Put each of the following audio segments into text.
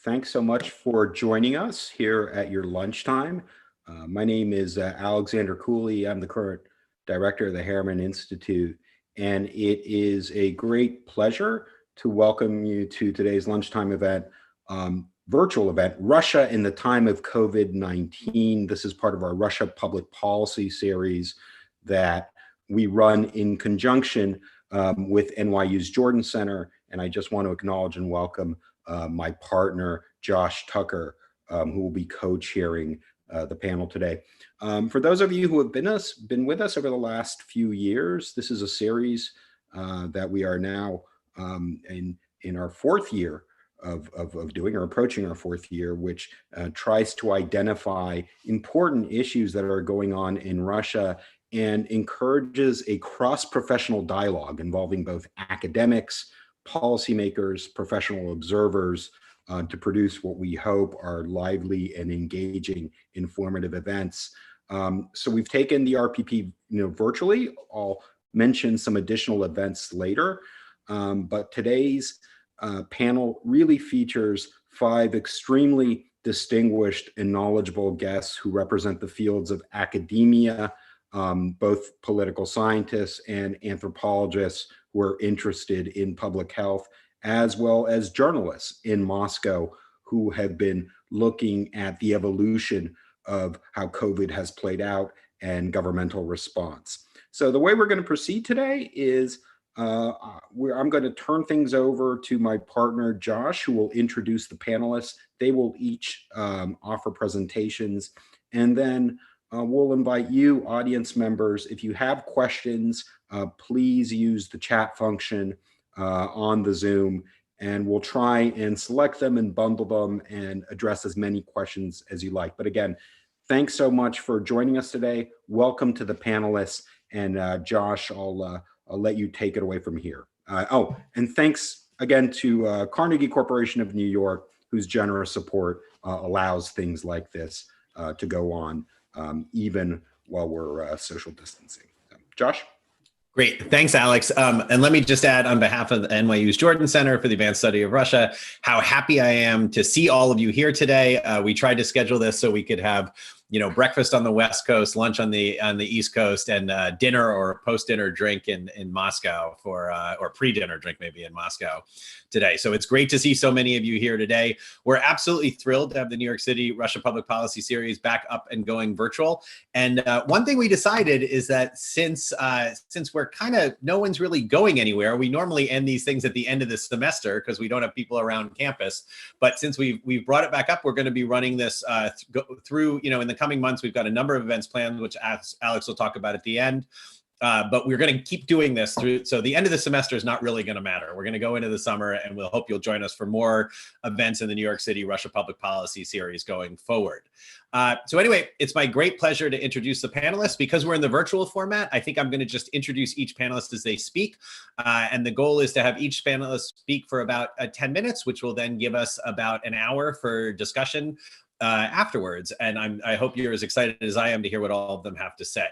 Thanks so much for joining us here at your lunchtime. My name is Alexander Cooley. I'm the current director of the Harriman Institute, and it is a great pleasure to welcome you to today's lunchtime event, virtual event, Russia in the Time of COVID-19. This is part of our Russia Public Policy series that we run in conjunction with NYU's Jordan Center, and I just want to acknowledge and welcome my partner, Josh Tucker, who will be co-chairing the panel today. For those of you who have been with us over the last few years, this is a series that we are now in our fourth year of doing, or approaching our fourth year, which tries to identify important issues that are going on in Russia and encourages a cross-professional dialogue involving both academics, policymakers, professional observers, to produce what we hope are lively and engaging, informative events. So we've taken the RPP, virtually. I'll mention some additional events later, but today's panel really features 5 extremely distinguished and knowledgeable guests who represent the fields of academia, both political scientists and anthropologists who are interested in public health, as well as journalists in Moscow who have been looking at the evolution of how COVID has played out and governmental response. So the way we're going to proceed today is I'm going to turn things over to my partner, Josh, who will introduce the panelists. They will each offer presentations, and then we'll invite you, audience members, if you have questions, please use the chat function on the Zoom, and we'll try and select them and bundle them and address as many questions as you like. But again, thanks so much for joining us today. Welcome to the panelists, and Josh, I'll let you take it away from here. And thanks again to Carnegie Corporation of New York, whose generous support allows things like this to go on, even while we're social distancing. Josh? Great. Thanks, Alex. And let me just add, on behalf of the NYU's Jordan Center for the Advanced Study of Russia, how happy I am to see all of you here today. We tried to schedule this so we could have breakfast on the West Coast, lunch on the East Coast, and dinner or post-dinner drink in Moscow or pre-dinner drink maybe in Moscow today. So it's great to see so many of you here today. We're absolutely thrilled to have the New York City Russia Public Policy Series back up and going virtual. And one thing we decided is that since we're no one's really going anywhere, we normally end these things at the end of the semester because we don't have people around campus. But since we've brought it back up, we're going to be running this through, in the coming months. We've got a number of events planned, which Alex will talk about at the end. But we're going to keep doing this through. So the end of the semester is not really going to matter. We're going to go into the summer, and we'll hope you'll join us for more events in the New York City Russia Public Policy Series going forward. So anyway, it's my great pleasure to introduce the panelists. Because we're in the virtual format, I think I'm going to just introduce each panelist as they speak. And the goal is to have each panelist speak for about 10 minutes, which will then give us about an hour for discussion afterwards. And I hope you're as excited as I am to hear what all of them have to say.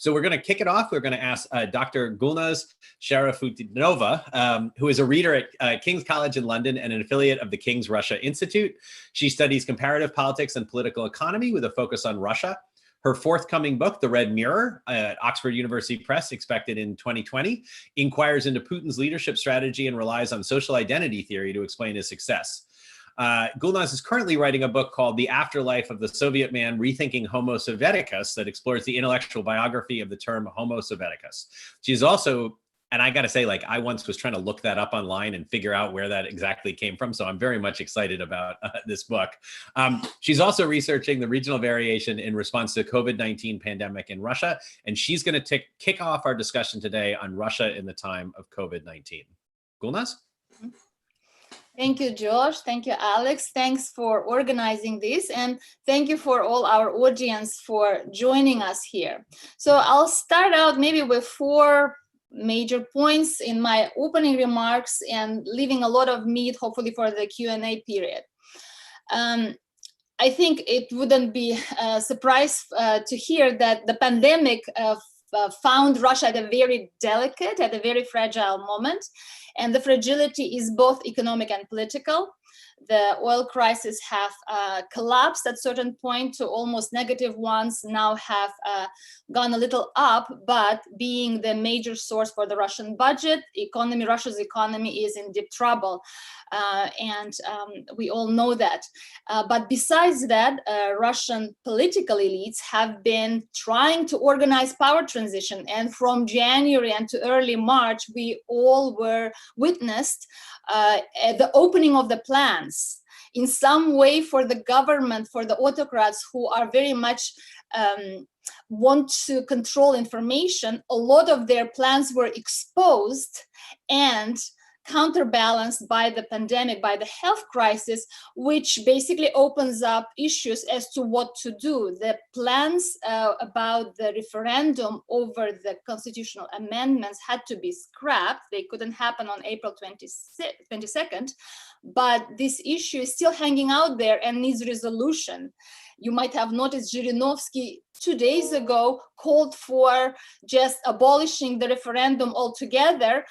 So we're going to kick it off. We're going to ask Dr. Gulnaz Sharafutdinova, who is a reader at King's College in London and an affiliate of the King's Russia Institute. She studies comparative politics and political economy with a focus on Russia. Her forthcoming book, The Red Mirror, at Oxford University Press, expected in 2020, inquires into Putin's leadership strategy and relies on social identity theory to explain his success. Gulnaz is currently writing a book called The Afterlife of the Soviet Man, Rethinking Homo Sovieticus, that explores the intellectual biography of the term Homo Sovieticus. She's also, and I got to say, I once was trying to look that up online and figure out where that exactly came from. So I'm very much excited about this book. She's also researching the regional variation in response to COVID-19 pandemic in Russia. And she's going to kick off our discussion today on Russia in the time of COVID-19. Gulnaz? Thank you, Josh. Thank you, Alex. Thanks for organizing this. And thank you for all our audience for joining us here. So I'll start out maybe with 4 major points in my opening remarks and leaving a lot of meat, hopefully, for the Q&A period. I think it wouldn't be a surprise to hear that the pandemic found Russia at a very delicate, at a very fragile moment. And the fragility is both economic and political. the oil prices have collapsed at certain point to almost negative ones, now have gone a little up, but being the major source for the Russian budget, Russia's economy is in deep trouble. And we all know that. But besides that, Russian political elites have been trying to organize power transition. And from January and to early March, we all were witnessed the opening of the plans in some way for the government, for the autocrats who are very much want to control information. A lot of their plans were exposed and counterbalanced by the pandemic, by the health crisis, which basically opens up issues as to what to do. The plans about the referendum over the constitutional amendments had to be scrapped. They couldn't happen on April 22nd, but this issue is still hanging out there and needs resolution. You might have noticed Zhirinovsky 2 days ago called for just abolishing the referendum altogether,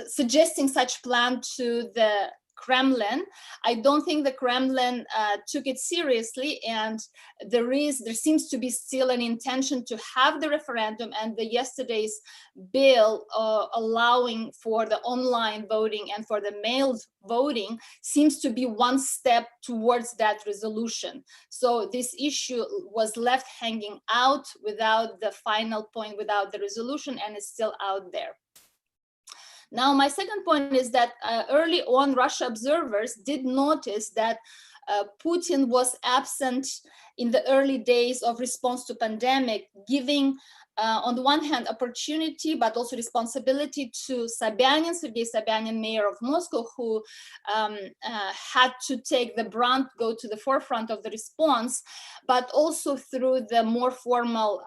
suggesting such plan to the Kremlin. I don't think the Kremlin took it seriously, and there seems to be still an intention to have the referendum, and the yesterday's bill allowing for the online voting and for the mailed voting seems to be one step towards that resolution. So this issue was left hanging out without the final point, without the resolution, and it's still out there. Now, my second point is that early on, Russia observers did notice that Putin was absent in the early days of response to pandemic, giving, on the one hand, opportunity, but also responsibility to Sobyanin, Sergei Sobyanin, mayor of Moscow, who had to take the brunt, go to the forefront of the response, but also through the more formal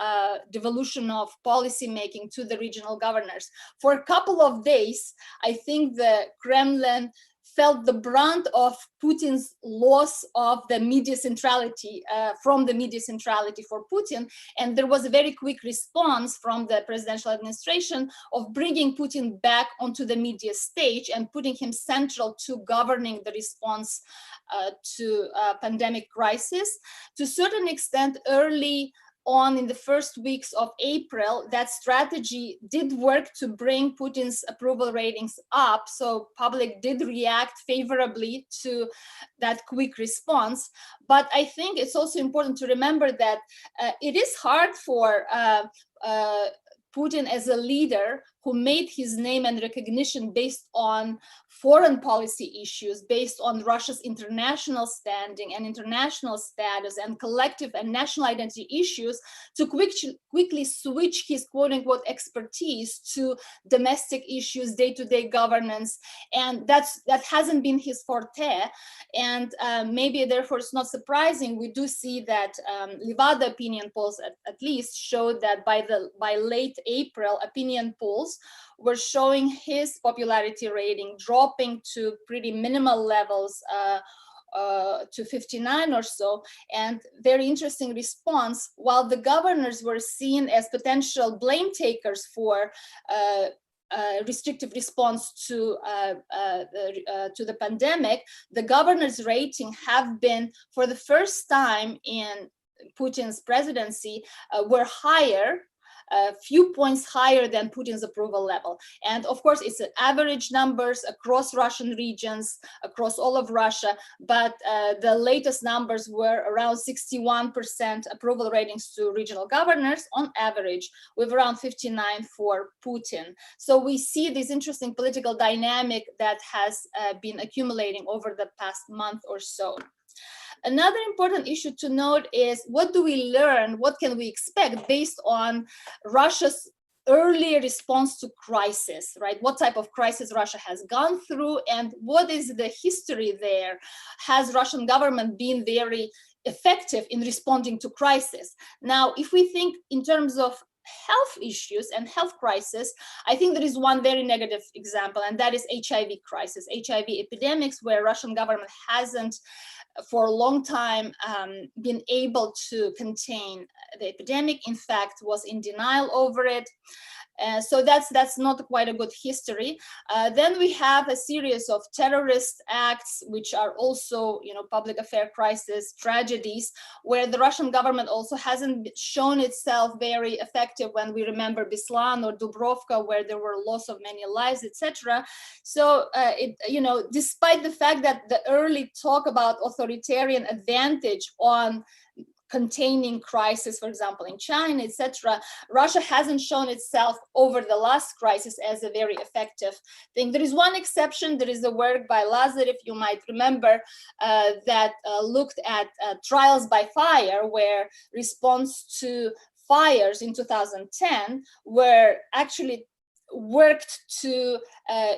devolution of policy making to the regional governors. For a couple of days, I think the Kremlin felt the brunt of Putin's loss of the media centrality, from the media centrality for Putin. And there was a very quick response from the presidential administration of bringing Putin back onto the media stage and putting him central to governing the response to pandemic crisis. To a certain extent, early on in the first weeks of April, that strategy did work to bring Putin's approval ratings up. So public did react favorably to that quick response. But I think it's also important to remember that it is hard for Putin as a leader who made his name and recognition based on foreign policy issues, based on Russia's international standing and international status and collective and national identity issues, to quickly switch his quote-unquote expertise to domestic issues, day-to-day governance. And that hasn't been his forte. And maybe therefore it's not surprising. We do see that Levada opinion polls at least showed that by late April, opinion polls were showing his popularity rating dropping to pretty minimal levels, to 59 or so. And very interesting response, while the governors were seen as potential blame takers for restrictive response to the pandemic, the governors' rating have been, for the first time in Putin's presidency, were higher, a few points higher than Putin's approval level. And of course, it's average numbers across Russian regions, across all of Russia, but the latest numbers were around 61% approval ratings to regional governors on average, with around 59 for Putin. So we see this interesting political dynamic that has been accumulating over the past month or so. Another important issue to note is, what do we learn, what can we expect based on Russia's early response to crisis, right? What type of crisis Russia has gone through and what is the history there? Has Russian government been very effective in responding to crisis? Now, if we think in terms of health issues and health crisis, I think there is one very negative example, and that is HIV crisis, HIV epidemics, where Russian government hasn't for a long time been able to contain the epidemic, in fact, was in denial over it. So that's not quite a good history. Then we have a series of terrorist acts, which are also, public affair crisis, tragedies, where the Russian government also hasn't shown itself very effective when we remember Beslan or Dubrovka, where there were loss of many lives, etc. So, despite the fact that the early talk about authoritarian advantage on containing crisis, for example, in China, etc., Russia hasn't shown itself over the last crisis as a very effective thing. There is one exception. There is a work by Lazarev, you might remember, that looked at trials by fire, where response to fires in 2010 were actually worked to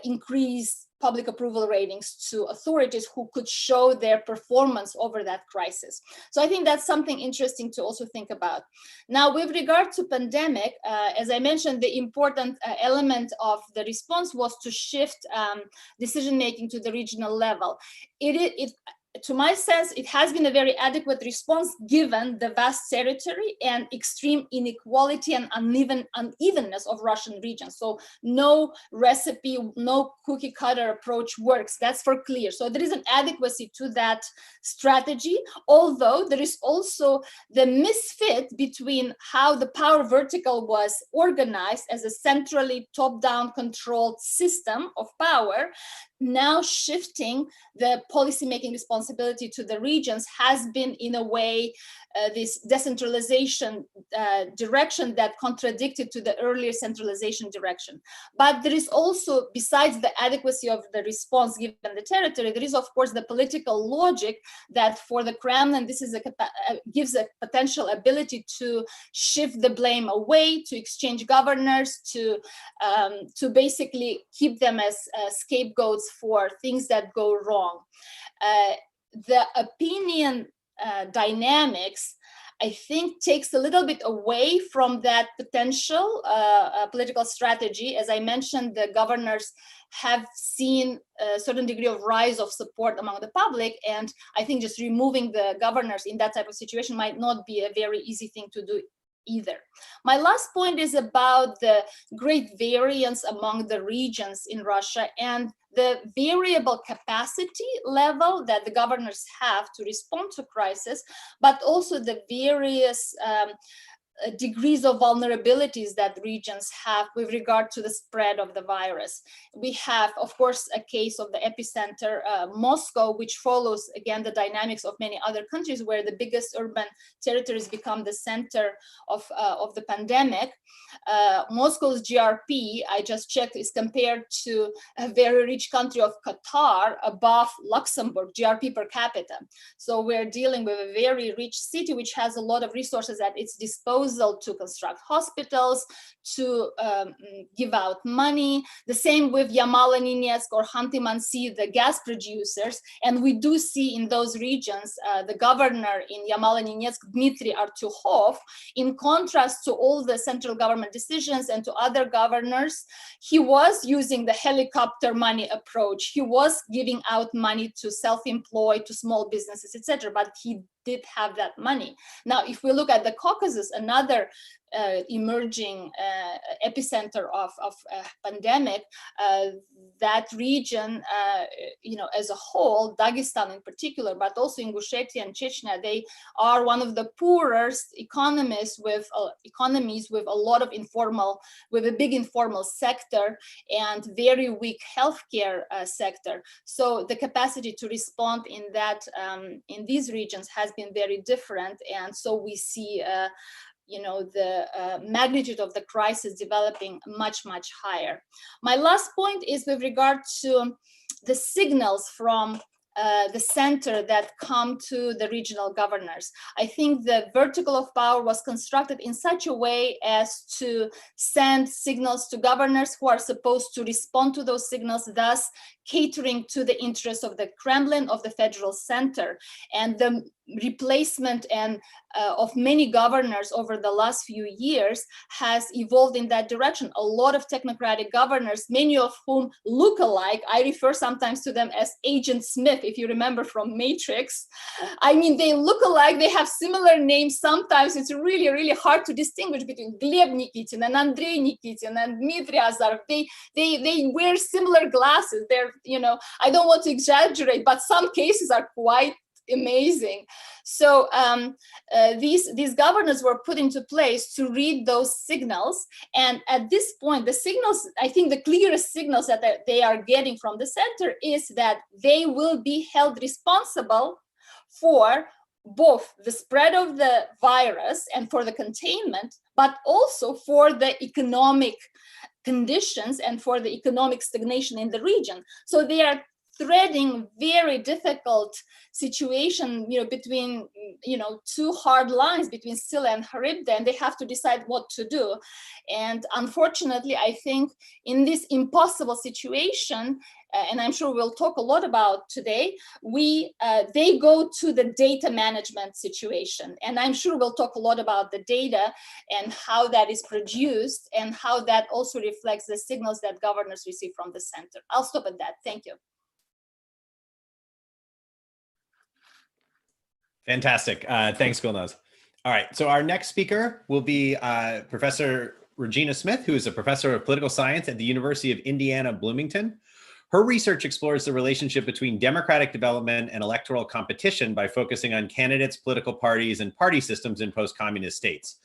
increase public approval ratings to authorities who could show their performance over that crisis. So I think that's something interesting to also think about. Now, with regard to pandemic, as I mentioned, the important element of the response was to shift decision-making to the regional level. To my sense, it has been a very adequate response given the vast territory and extreme inequality and unevenness of Russian regions. So no recipe, no cookie cutter approach works. That's for clear. So there is an adequacy to that strategy, although there is also the misfit between how the power vertical was organized as a centrally top-down controlled system of power. Now shifting the policymaking responsibility to the regions has been, in a way, this decentralization direction that contradicted to the earlier centralization direction. But there is also, besides the adequacy of the response given the territory, there is, of course, the political logic that for the Kremlin, this is gives a potential ability to shift the blame away, to exchange governors, to basically keep them as scapegoats for things that go wrong. The opinion dynamics, I think, takes a little bit away from that potential political strategy. As I mentioned, the governors have seen a certain degree of rise of support among the public, and I think just removing the governors in that type of situation might not be a very easy thing to do either. My last point is about the great variance among the regions in Russia and the variable capacity level that the governors have to respond to crisis, but also the various degrees of vulnerabilities that regions have with regard to the spread of the virus. We have, of course, a case of the epicenter, Moscow, which follows, again, the dynamics of many other countries where the biggest urban territories become the center of the pandemic. Moscow's GRP, I just checked, is compared to a very rich country of Qatar above Luxembourg, GRP per capita. So we're dealing with a very rich city which has a lot of resources at its disposal to construct hospitals, to give out money. The same with Yamal-Nenetsk or Khanty-Mansi, the gas producers. And we do see in those regions, the governor in Yamal-Nenetsk, Dmitry Artyukhov, in contrast to all the central government decisions and to other governors, he was using the helicopter money approach. He was giving out money to self-employed, to small businesses, etc. But he did have that money. Now, if we look at the Caucasus, another emerging epicenter of pandemic, that region, as a whole, Dagestan in particular, but also Ingushetia and Chechnya, they are one of the poorest economies with a lot of with a big informal sector and very weak healthcare sector. So the capacity to respond in in these regions has been very different, and so we see the magnitude of the crisis developing much, much higher. My last point is with regard to the signals from the center that come to the regional governors. I think the vertical of power was constructed in such a way as to send signals to governors who are supposed to respond to those signals, thus catering to the interests of the Kremlin, of the federal center. And the replacement and of many governors over the last few years has evolved in that direction. A lot of technocratic governors, many of whom look alike. I refer sometimes to them as Agent Smyth, if you remember from Matrix. I mean, they look alike, they have similar names. Sometimes it's really, really hard to distinguish between Gleb Nikitin and Andrei Nikitin and Dmitry Azarov. They wear similar glasses. They're, you know, I don't want to exaggerate, but some cases are quite amazing. So these governors were put into place to read those signals. And at this point, the signals, I think the clearest signals that they are getting from the center is that they will be held responsible for both the spread of the virus and for the containment, but also for the economic conditions and for the economic stagnation in the region. So they are threading very difficult situation, you know, between, you know, two hard lines between Scylla and Charybdis, and they have to decide what to do. And unfortunately, I think in this impossible situation, and I'm sure we'll talk a lot about today, they go to the data management situation. And I'm sure we'll talk a lot about the data and how that is produced and how that also reflects the signals that governors receive from the center. I'll stop at that. Thank you. Fantastic. Thanks, Gulnaz. All right, so our next speaker will be Professor Regina Smyth, who is a professor of political science at the University of Indiana, Bloomington. Her research explores the relationship between democratic development and electoral competition by focusing on candidates, political parties, and party systems in post-communist states.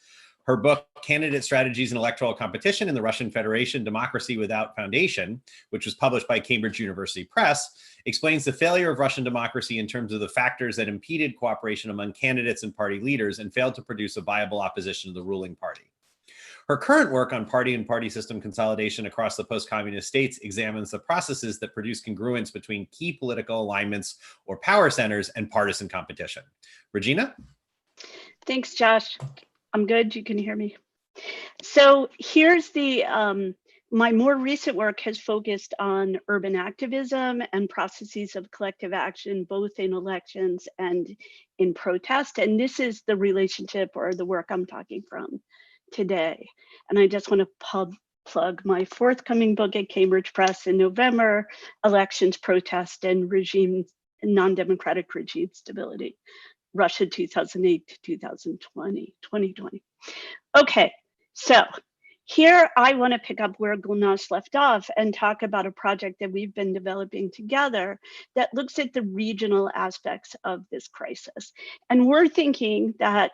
Her book, Candidate Strategies in Electoral Competition in the Russian Federation, Democracy Without Foundation, which was published by Cambridge University Press, explains the failure of Russian democracy in terms of the factors that impeded cooperation among candidates and party leaders and failed to produce a viable opposition to the ruling party. Her current work on party and party system consolidation across the post-communist states examines the processes that produce congruence between key political alignments or power centers and partisan competition. Regina? Thanks, Josh. I'm good, you can hear me. So here's the, my more recent work has focused on urban activism and processes of collective action, both in elections and in protest. And this is the relationship or the work I'm talking from today. And I just want to plug my forthcoming book at Cambridge Press in November, Elections, Protest, and Regime, Non-Democratic Regime Stability. Russia 2008 to 2020. Okay, so here I want to pick up where Gulnaz left off and talk about a project that we've been developing together that looks at the regional aspects of this crisis. And we're thinking that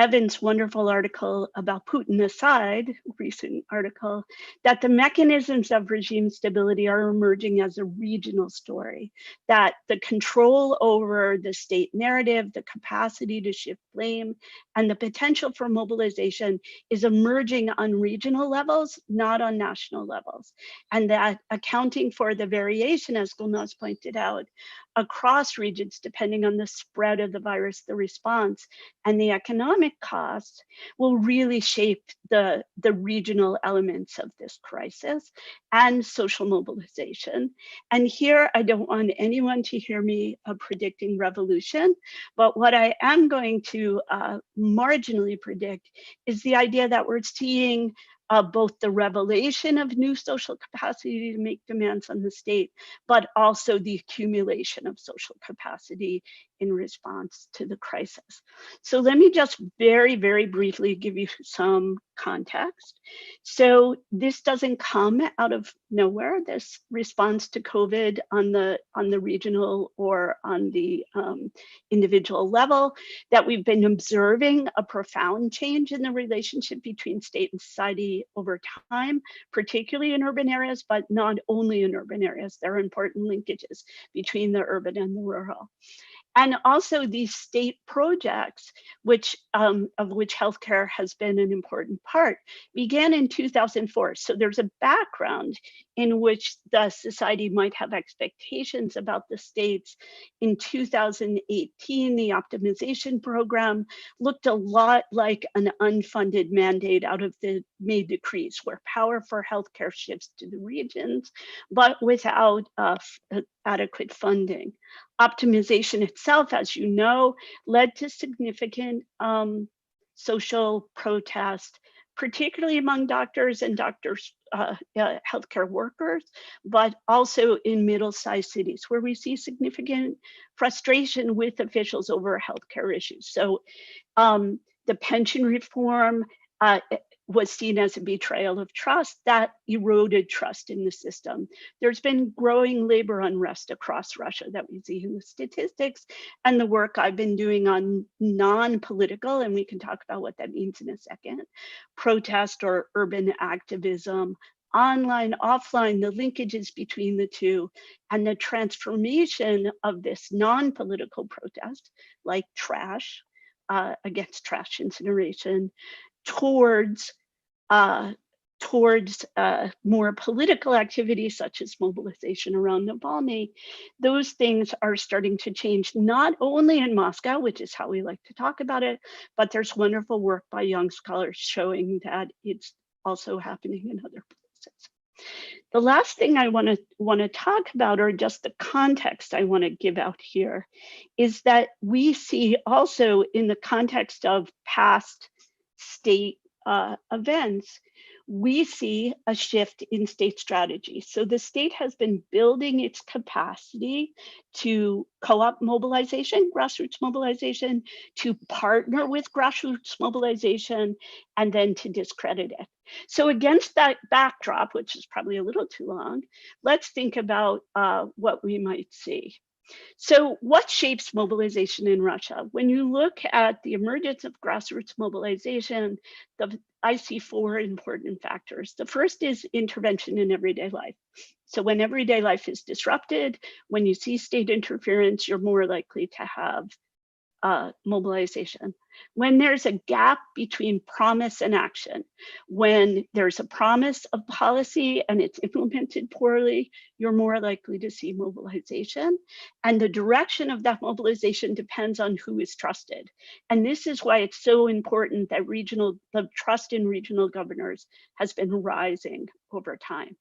Evan's wonderful article about Putin aside, recent article, that the mechanisms of regime stability are emerging as a regional story, that the control over the state narrative, the capacity to shift blame, and the potential for mobilization is emerging on regional levels, not on national levels. And that accounting for the variation, as Gulnaz pointed out, across regions, depending on the spread of the virus, the response, and the economic costs will really shape the regional elements of this crisis and social mobilization. And here, I don't want anyone to hear me predicting revolution, but what I am going to marginally predict is the idea that we're seeing both the revelation of new social capacity to make demands on the state, but also the accumulation of social capacity in response to the crisis. So let me just very, very briefly give you some context. So this doesn't come out of nowhere, this response to COVID on the regional or on the individual level, that we've been observing a profound change in the relationship between state and society over time, particularly in urban areas, but not only in urban areas. There are important linkages between the urban and the rural. And also these state projects, of which healthcare has been an important part, began in 2004. So there's a background in which the society might have expectations about the states. In 2018, the optimization program looked a lot like an unfunded mandate out of the May decrees, where power for healthcare shifts to the regions, but without adequate funding. optimization itself, as you know, led to significant social protest, particularly among doctors and healthcare workers, but also in middle-sized cities where we see significant frustration with officials over healthcare issues. So the pension reform was seen as a betrayal of trust that eroded trust in the system. There's been growing labor unrest across Russia that we see in the statistics, and the work I've been doing on non-political, and we can talk about what that means in a second, protest or urban activism, online, offline, the linkages between the two, and the transformation of this non-political protest, like trash, against trash incineration, towards more political activities such as mobilization around Navalny. Those things are starting to change, not only in Moscow, which is how we like to talk about it, but there's wonderful work by young scholars showing that it's also happening in other places. The last thing I want to talk about, or just the context I want to give out here, is that we see also in the context of past state events, we see a shift in state strategy. So the state has been building its capacity to co-op mobilization, grassroots mobilization, to partner with grassroots mobilization, and then to discredit it. So against that backdrop, which is probably a little too long, let's think about what we might see. So what shapes mobilization in Russia? When you look at the emergence of grassroots mobilization, I see four important factors. The first is intervention in everyday life. So when everyday life is disrupted, when you see state interference, you're more likely to have mobilization. When there's a gap between promise and action, when there's a promise of policy and it's implemented poorly, you're more likely to see mobilization. And the direction of that mobilization depends on who is trusted. And this is why it's so important that the trust in regional governors has been rising over time.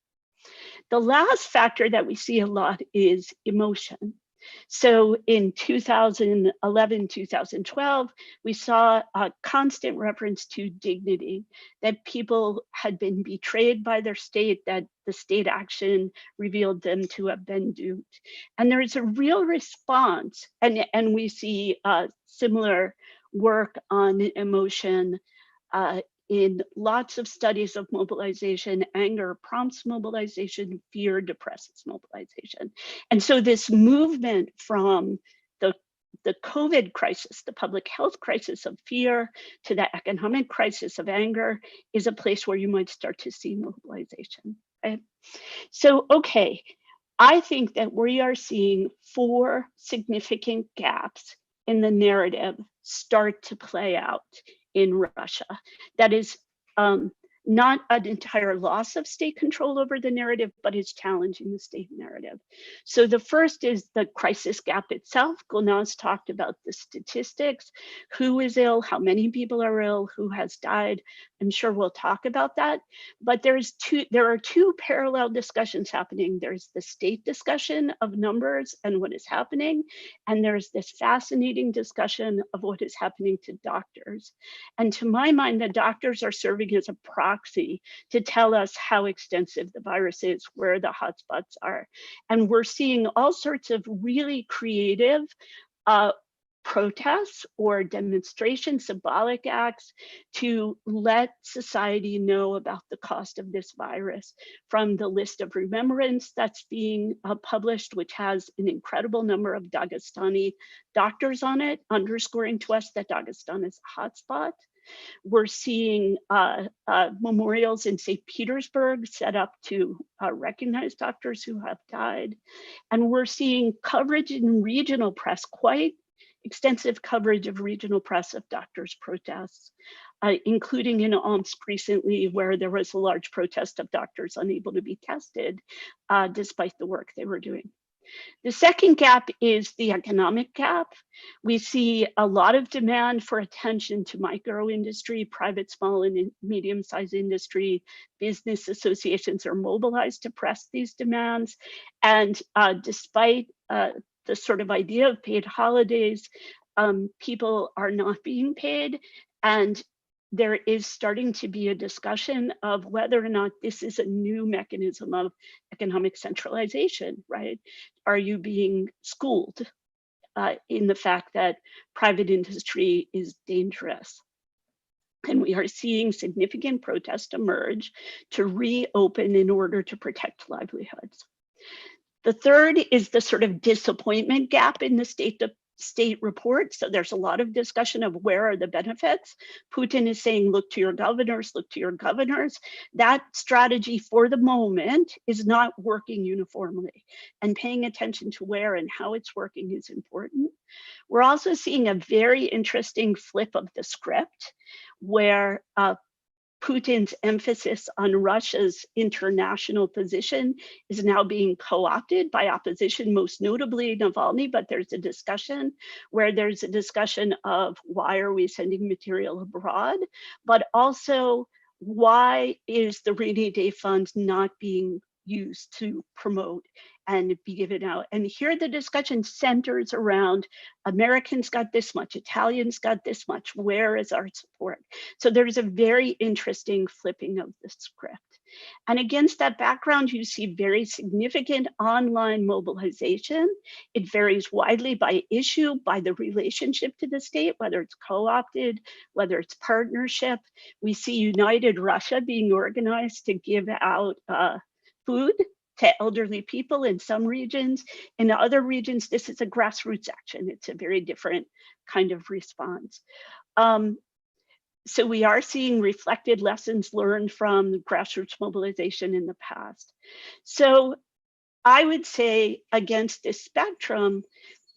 The last factor that we see a lot is emotion. So in 2011, 2012, we saw a constant reference to dignity, that people had been betrayed by their state, that the state action revealed them to have been duped. And there is a real response, and we see similar work on emotion in lots of studies of mobilization. Anger prompts mobilization, fear depresses mobilization. And so this movement from the COVID crisis, the public health crisis of fear, to the economic crisis of anger is a place where you might start to see mobilization. Right? So, okay, I think that we are seeing four significant gaps in the narrative start to play out in Russia. That is not an entire loss of state control over the narrative, but is challenging the state narrative. So the first is the crisis gap itself. Gulnaz talked about the statistics, who is ill, how many people are ill, who has died. I'm sure we'll talk about that. But there are two parallel discussions happening. There's the state discussion of numbers and what is happening, and there's this fascinating discussion of what is happening to doctors. And to my mind, the doctors are serving as a proxy to tell us how extensive the virus is, where the hotspots are. And we're seeing all sorts of really creative protests or demonstrations, symbolic acts to let society know about the cost of this virus. From the list of remembrance that's being published, which has an incredible number of Dagestani doctors on it, underscoring to us that Dagestan is a hotspot. We're seeing memorials in St. Petersburg set up to recognize doctors who have died. And we're seeing coverage in regional press, quite extensive coverage of regional press of doctors' protests, including in Omsk recently, where there was a large protest of doctors unable to be tested despite the work they were doing. The second gap is the economic gap. We see a lot of demand for attention to micro industry, private, small, and medium-sized industry. Business associations are mobilized to press these demands. And despite the sort of idea of paid holidays, people are not being paid, and there is starting to be a discussion of whether or not this is a new mechanism of economic centralization, right? Are you being schooled in the fact that private industry is dangerous? And we are seeing significant protests emerge to reopen in order to protect livelihoods. The third is the sort of disappointment gap in the state report. So there's a lot of discussion of where are the benefits. Putin is saying, look to your governors, look to your governors. That strategy for the moment is not working uniformly, and paying attention to where and how it's working is important. We're also seeing a very interesting flip of the script where Putin's emphasis on Russia's international position is now being co-opted by opposition, most notably Navalny, but there's a discussion where there's a discussion of why are we sending material abroad, but also why is the rainy day fund not being used to promote and be given out. And here the discussion centers around Americans got this much, Italians got this much, where is our support? So there's a very interesting flipping of the script. And against that background, you see very significant online mobilization. It varies widely by issue, by the relationship to the state, whether it's co-opted, whether it's partnership. We see United Russia being organized to give out food to elderly people in some regions. In other regions, this is a grassroots action. It's a very different kind of response. So we are seeing reflected lessons learned from the grassroots mobilization in the past. So I would say against this spectrum,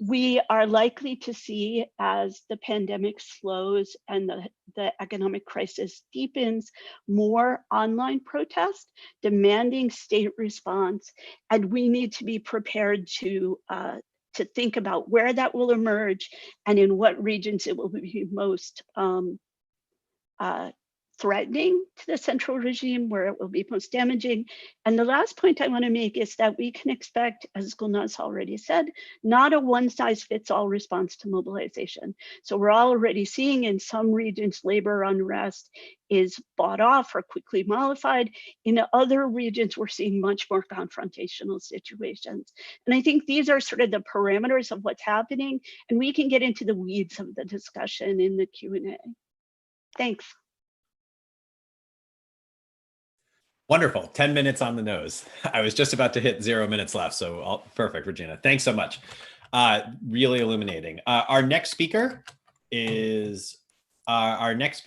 we are likely to see, as the pandemic slows and the economic crisis deepens, more online protest demanding state response. And we need to be prepared to think about where that will emerge and in what regions it will be most threatening to the central regime, where it will be most damaging. And the last point I want to make is that we can expect, as Gulnaz already said, not a one-size-fits-all response to mobilization. So we're already seeing in some regions labor unrest is bought off or quickly mollified. In other regions, we're seeing much more confrontational situations. And I think these are sort of the parameters of what's happening, and we can get into the weeds of the discussion in the Q&A. Thanks. Wonderful. 10 minutes on the nose. I was just about to hit 0 minutes left. So perfect, Regina. Thanks so much. Really illuminating. Our next speaker is Svetlana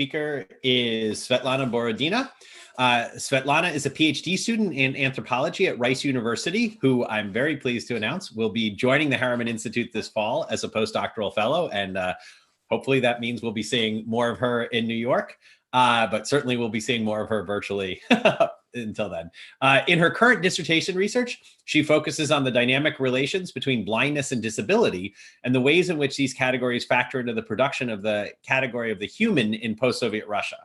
Borodina. Svetlana is a PhD student in anthropology at Rice University, who I'm very pleased to announce will be joining the Harriman Institute this fall as a postdoctoral fellow. And hopefully that means we'll be seeing more of her in New York, but certainly we'll be seeing more of her virtually until then. In her current dissertation research, she focuses on the dynamic relations between blindness and disability and the ways in which these categories factor into the production of the category of the human in post-Soviet Russia.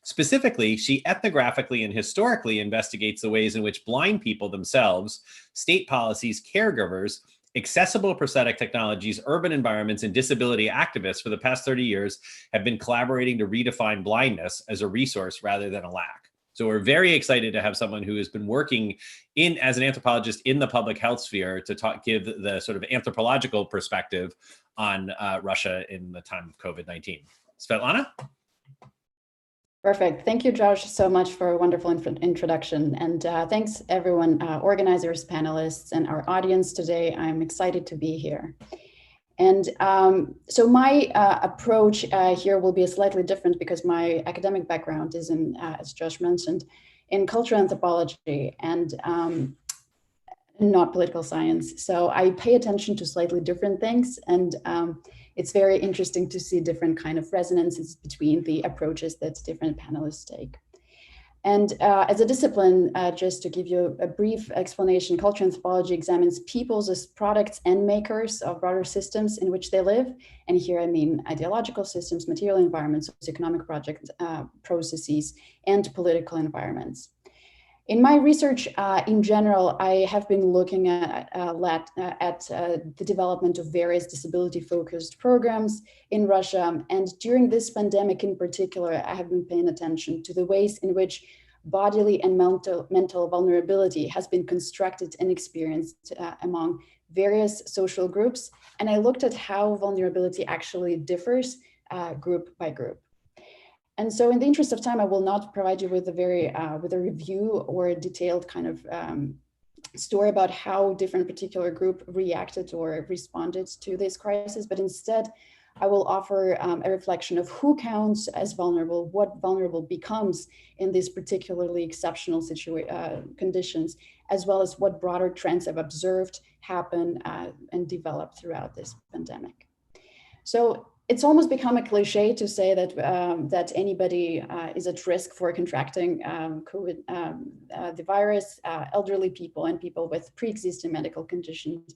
Specifically, she ethnographically and historically investigates the ways in which blind people themselves, state policies, caregivers, accessible prosthetic technologies, urban environments, and disability activists for the past 30 years have been collaborating to redefine blindness as a resource rather than a lack. So we're very excited to have someone who has been working as an anthropologist in the public health sphere to give the sort of anthropological perspective on Russia in the time of COVID-19. Svetlana? Perfect. Thank you, Josh, so much for a wonderful introduction. And thanks everyone, organizers, panelists, and our audience today. I'm excited to be here. And so my approach here will be slightly different because my academic background is in, as Josh mentioned, in cultural anthropology and not political science. So I pay attention to slightly different things, and it's very interesting to see different kind of resonances between the approaches that different panelists take. And as a discipline, just to give you a brief explanation, cultural anthropology examines peoples as products and makers of broader systems in which they live. And here I mean ideological systems, material environments, socioeconomic project processes, and political environments. In my research, in general, I have been looking at the development of various disability-focused programs in Russia. And during this pandemic in particular, I have been paying attention to the ways in which bodily and mental vulnerability has been constructed and experienced among various social groups. And I looked at how vulnerability actually differs group by group. And so in the interest of time, I will not provide you with a review or a detailed kind of story about how different particular group reacted or responded to this crisis, but instead I will offer a reflection of who counts as vulnerable, what vulnerable becomes in these particularly exceptional conditions, as well as what broader trends I've observed happen and develop throughout this pandemic. So it's almost become a cliche to say that that anybody is at risk for contracting COVID, the virus. Elderly people and people with pre-existing medical conditions,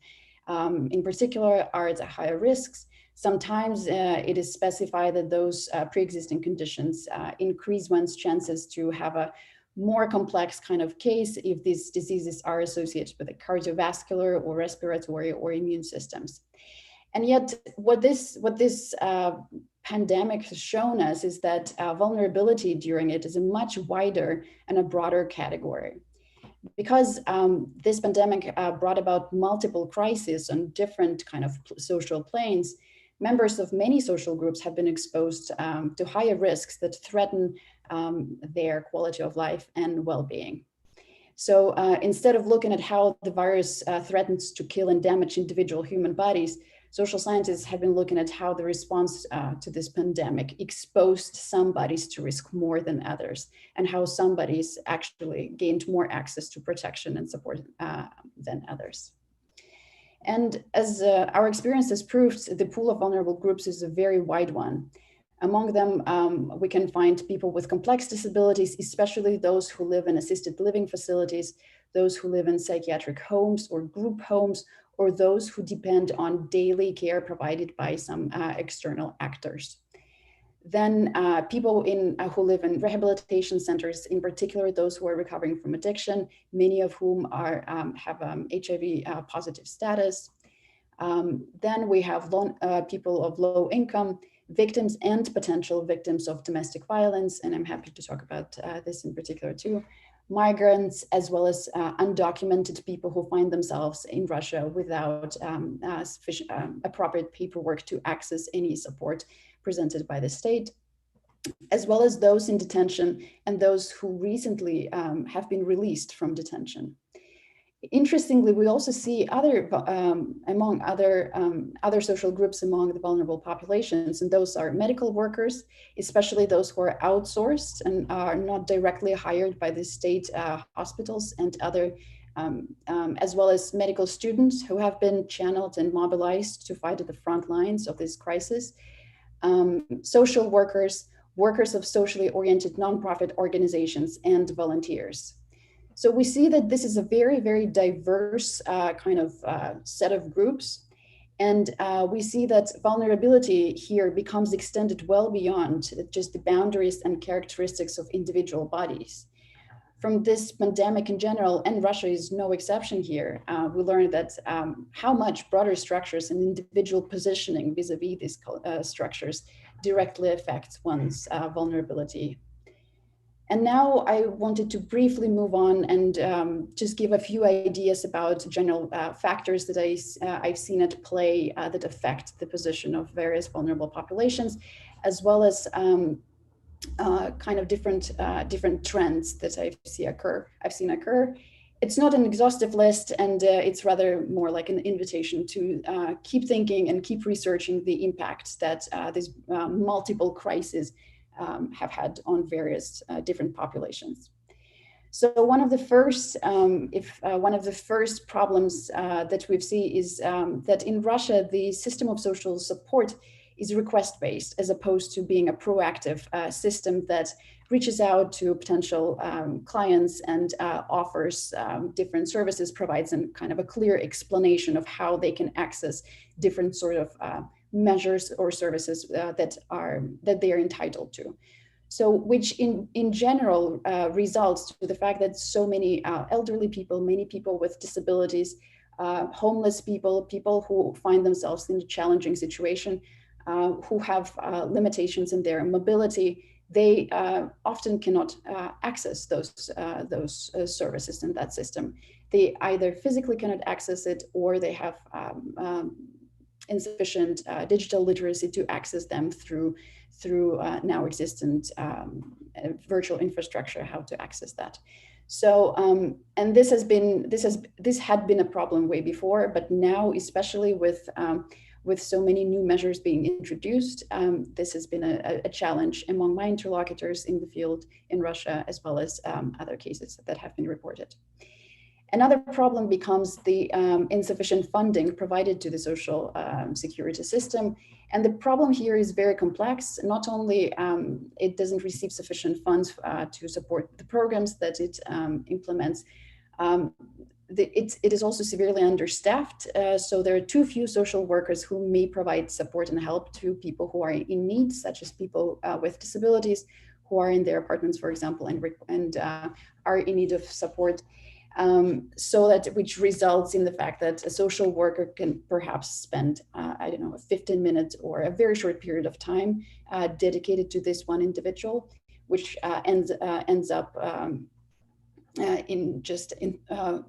in particular, are at higher risks. Sometimes it is specified that those pre-existing conditions increase one's chances to have a more complex kind of case if these diseases are associated with the cardiovascular or respiratory or immune systems. And yet what this pandemic has shown us is that vulnerability during it is a much wider and a broader category. Because this pandemic brought about multiple crises on different kind of social planes, members of many social groups have been exposed to higher risks that threaten their quality of life and well-being. So instead of looking at how the virus threatens to kill and damage individual human bodies, social scientists have been looking at how the response to this pandemic exposed some bodies to risk more than others, and how some bodies actually gained more access to protection and support than others. And as our experience has proved, the pool of vulnerable groups is a very wide one. Among them, we can find people with complex disabilities, especially those who live in assisted living facilities, those who live in psychiatric homes or group homes, or those who depend on daily care provided by some external actors. Then people who live in rehabilitation centers, in particular those who are recovering from addiction, many of whom have HIV positive status. Then we have people of low income, victims and potential victims of domestic violence, and I'm happy to talk about this in particular too. Migrants, as well as undocumented people who find themselves in Russia without sufficient appropriate paperwork to access any support presented by the state, as well as those in detention and those who recently have been released from detention. Interestingly, we also see among other social groups among the vulnerable populations, and those are medical workers, especially those who are outsourced and are not directly hired by the state hospitals and other, as well as medical students who have been channeled and mobilized to fight at the front lines of this crisis, social workers, workers of socially oriented nonprofit organizations, and volunteers. So we see that this is a very, very diverse kind of set of groups. And we see that vulnerability here becomes extended well beyond just the boundaries and characteristics of individual bodies. From this pandemic in general, and Russia is no exception here, we learned that how much broader structures and individual positioning vis-a-vis these structures directly affects one's vulnerability. And now I wanted to briefly move on and just give a few ideas about general factors that I've seen at play that affect the position of various vulnerable populations, as well as kind of different trends that I've seen occur. It's not an exhaustive list, and it's rather more like an invitation to keep thinking and keep researching the impact that these multiple crises have had on various different populations. So one of the first, one of the first problems that we've seen is that in Russia, the system of social support is request-based, as opposed to being a proactive system that reaches out to potential clients and offers different services, provides a kind of a clear explanation of how they can access different sort of measures or services that they are entitled to. So which in general results to the fact that so many elderly people, many people with disabilities, homeless people, people who find themselves in a challenging situation, who have limitations in their mobility, they often cannot access those services in that system. They either physically cannot access it, or they have insufficient digital literacy to access them through now existent virtual infrastructure, how to access that. So and this had been a problem way before, but now, especially with so many new measures being introduced, this has been a challenge among my interlocutors in the field in Russia, as well as other cases that have been reported. Another problem becomes the insufficient funding provided to the social security system. And the problem here is very complex. Not only it doesn't receive sufficient funds to support the programs that it implements, it is also severely understaffed. So there are too few social workers who may provide support and help to people who are in need, such as people with disabilities who are in their apartments, for example, and are in need of support. So that, which results in the fact that a social worker can perhaps spend, I don't know, 15 minutes or a very short period of time dedicated to this one individual, which ends up in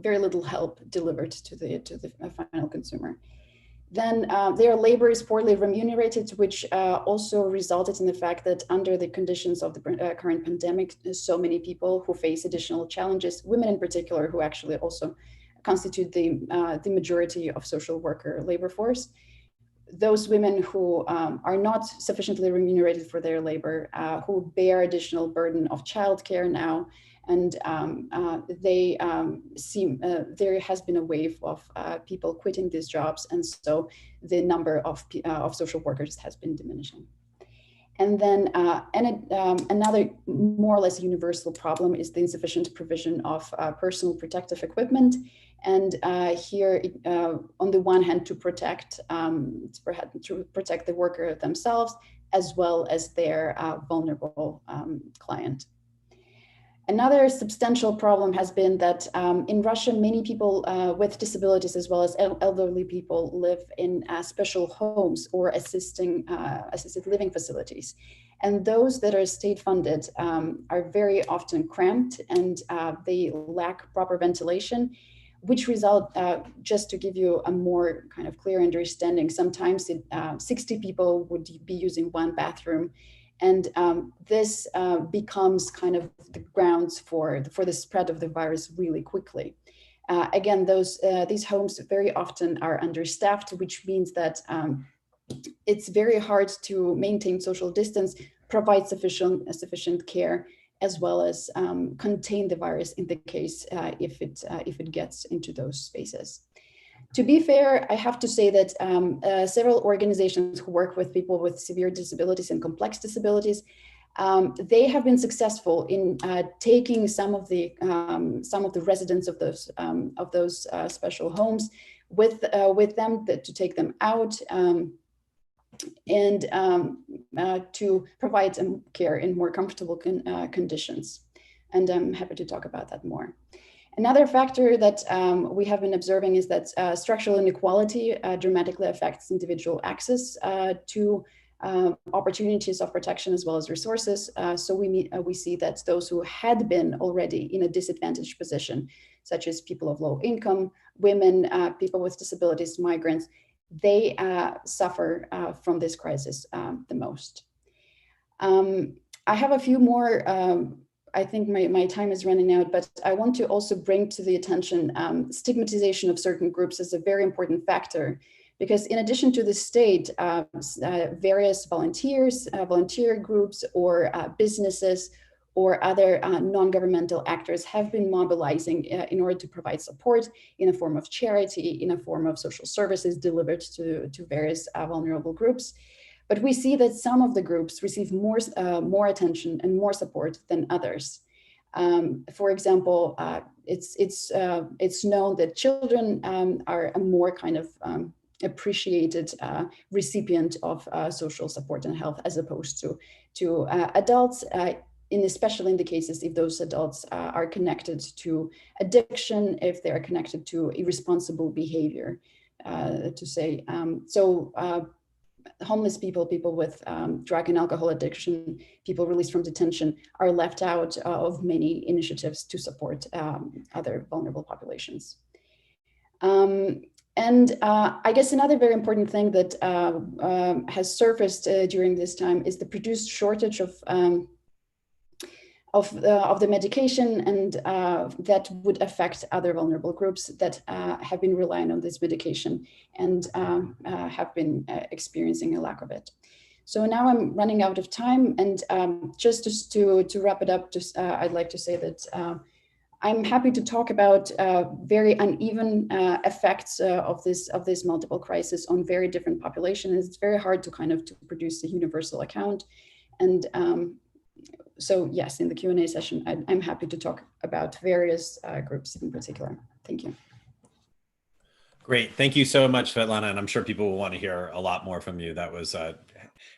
very little help delivered to the final consumer. Then their labor is poorly remunerated, which also resulted in the fact that under the conditions of the current pandemic, so many people who face additional challenges, women in particular, who actually also constitute the majority of social worker labor force. Those women who are not sufficiently remunerated for their labor, who bear additional burden of childcare now, and there has been a wave of people quitting these jobs, and so the number of social workers has been diminishing. And then another more or less universal problem is the insufficient provision of personal protective equipment. And here, on the one hand, to protect the worker themselves, as well as their vulnerable client. Another substantial problem has been that in Russia, many people with disabilities, as well as elderly people, live in special homes or assisted living facilities. And those that are state funded are very often cramped, and they lack proper ventilation, which result, just to give you a more kind of clear understanding, sometimes 60 people would be using one bathroom. And this becomes kind of the grounds for the spread of the virus really quickly. Again, these homes very often are understaffed, which means that it's very hard to maintain social distance, provide sufficient care, as well as contain the virus in the case if it gets into those spaces. To be fair, I have to say that several organizations who work with people with severe disabilities and complex disabilities, they have been successful in taking some of the residents of those special homes with them to take them out and to provide them care in more comfortable conditions. And I'm happy to talk about that more. Another factor that we have been observing is that structural inequality dramatically affects individual access to opportunities of protection as well as resources. So we see that those who had been already in a disadvantaged position, such as people of low income, women, people with disabilities, migrants, they suffer from this crisis the most. I have a few more I think my time is running out, but I want to also bring to the attention stigmatization of certain groups as a very important factor, because in addition to the state, various volunteer groups or businesses or other non-governmental actors have been mobilizing in order to provide support in a form of charity, in a form of social services delivered to various vulnerable groups. But we see that some of the groups receive more attention and more support than others. For example, it's known that children are a more kind of appreciated recipient of social support and health, as opposed to adults, especially in the cases if those adults are connected to addiction, if they are connected to irresponsible behavior, to say. Homeless people, people with drug and alcohol addiction, people released from detention are left out of many initiatives to support other vulnerable populations. I guess another very important thing that has surfaced during this time is the produced shortage of the medication, and that would affect other vulnerable groups that have been relying on this medication and have been experiencing a lack of it. So now I'm running out of time, and just to wrap it up, I'd like to say that I'm happy to talk about very uneven effects of this multiple crisis on very different populations. It's very hard to to produce a universal account, and so yes, in the Q&A session, I'm happy to talk about various groups in particular. Thank you. Great. Thank you so much, Svetlana. And I'm sure people will want to hear a lot more from you. That was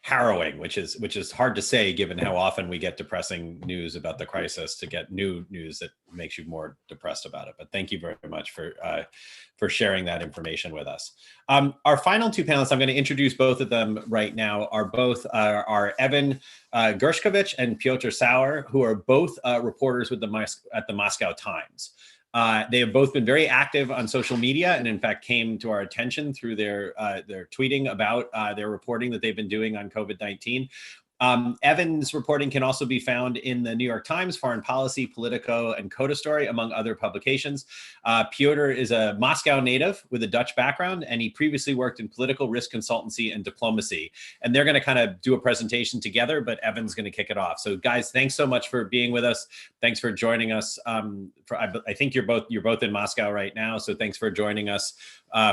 harrowing, which is hard to say given how often we get depressing news about the crisis, to get new news that makes you more depressed about it. But thank you very much for sharing that information with us. Our final two panelists, I'm going to introduce both of them right now, are both Evan Gershkovich and Pjotr Sauer, who are both reporters with at the Moscow Times. They have both been very active on social media, and in fact came to our attention through their tweeting about their reporting that they've been doing on COVID-19. Evan's reporting can also be found in the New York Times, Foreign Policy, Politico, and Coda Story, among other publications. Pjotr is a Moscow native with a Dutch background, and he previously worked in political risk consultancy and diplomacy. And they're going to kind of do a presentation together, but Evan's going to kick it off. So guys, thanks so much for being with us. Thanks for joining us. I think you're both in Moscow right now, so thanks for joining us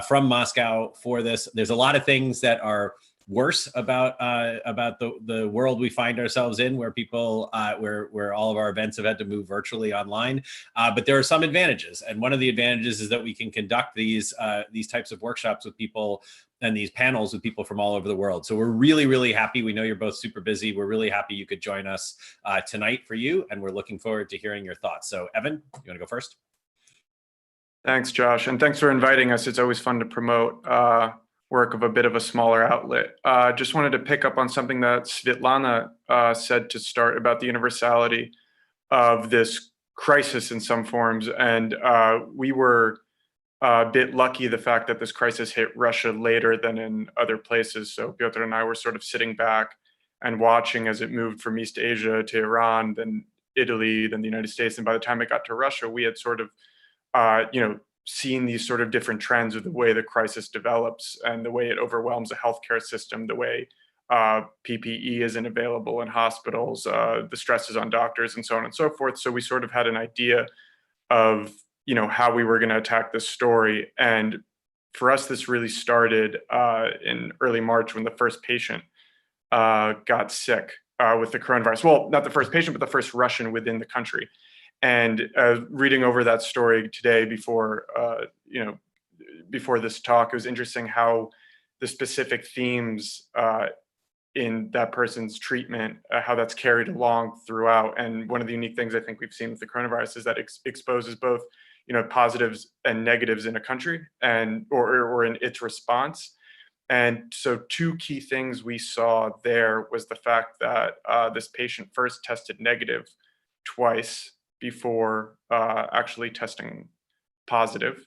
from Moscow for this. There's a lot of things that are worse about the world we find ourselves in, where people where all of our events have had to move virtually online, but there are some advantages, and one of the advantages is that we can conduct these types of workshops with people and these panels with people from all over the world. So we're really happy. We know you're both super busy. We're really happy you could join us tonight for you, and we're looking forward to hearing your thoughts. So Evan, you want to go first? Thanks, Josh, and thanks for inviting us. It's always fun to promote work of a bit of a smaller outlet. Just wanted to pick up on something that Svetlana said to start about the universality of this crisis in some forms. And we were a bit lucky, the fact that this crisis hit Russia later than in other places. So Pjotr and I were sort of sitting back and watching as it moved from East Asia to Iran, then Italy, then the United States. And by the time it got to Russia, we had sort of, seen these sort of different trends of the way the crisis develops and the way it overwhelms the healthcare system, the way PPE isn't available in hospitals, the stresses on doctors, and so on and so forth. So we sort of had an idea of, how we were going to attack this story. And for us, this really started in early March, when the first patient got sick with the coronavirus. Well, not the first patient, but the first Russian within the country. And reading over that story today before this talk, it was interesting how the specific themes in that person's treatment, how that's carried along throughout. And one of the unique things I think we've seen with the coronavirus is that it exposes both, positives and negatives in a country or in its response. And so two key things we saw there was the fact that this patient first tested negative twice before actually testing positive.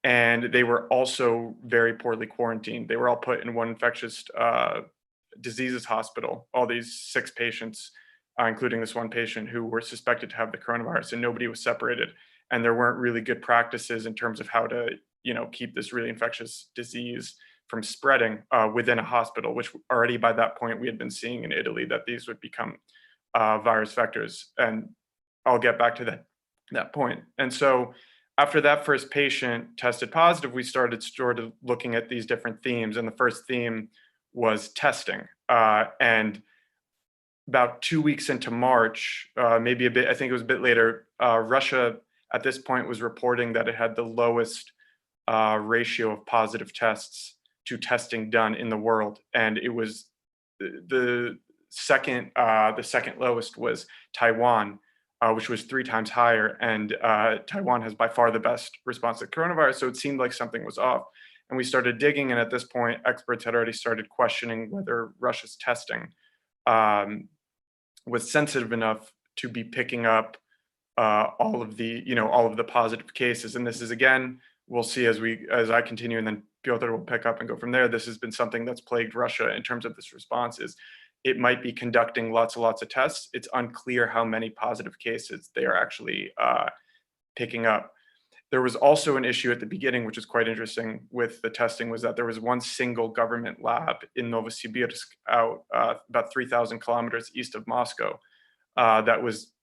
And they were also very poorly quarantined. They were all put in one infectious diseases hospital, all these 6 patients, including this one patient who were suspected to have the coronavirus, and nobody was separated. And there weren't really good practices in terms of how to, keep this really infectious disease from spreading within a hospital, which already by that point we had been seeing in Italy that these would become virus vectors. And I'll get back to that point. And so after that first patient tested positive, we started sort of looking at these different themes. And the first theme was testing. And about 2 weeks into March, maybe a bit, I think it was a bit later, Russia at this point was reporting that it had the lowest ratio of positive tests to testing done in the world. And it was the second lowest was Taiwan, which was 3 times higher. And Taiwan has by far the best response to coronavirus. So it seemed like something was off. And we started digging. And at this point, experts had already started questioning whether Russia's testing was sensitive enough to be picking up all of the positive cases. And this is, again, we'll see as I continue, and then Pjotr will pick up and go from there. This has been something that's plagued Russia in terms of this response. Is it might be conducting lots and lots of tests. It's unclear how many positive cases they are actually picking up. There was also an issue at the beginning, which is quite interesting with the testing, was that there was one single government lab in Novosibirsk out about 3,000 kilometers east of Moscow that was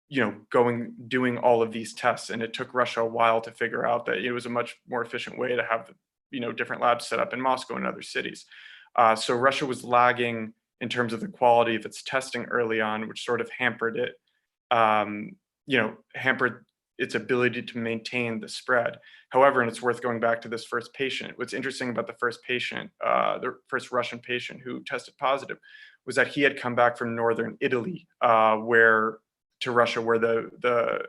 doing all of these tests. And it took Russia a while to figure out that it was a much more efficient way to have different labs set up in Moscow and other cities. So Russia was lagging in terms of the quality of its testing early on, which sort of hampered it, hampered its ability to maintain the spread. However, and it's worth going back to this first patient, what's interesting about the first patient, the first Russian patient who tested positive, was that he had come back from northern Italy, to Russia, where the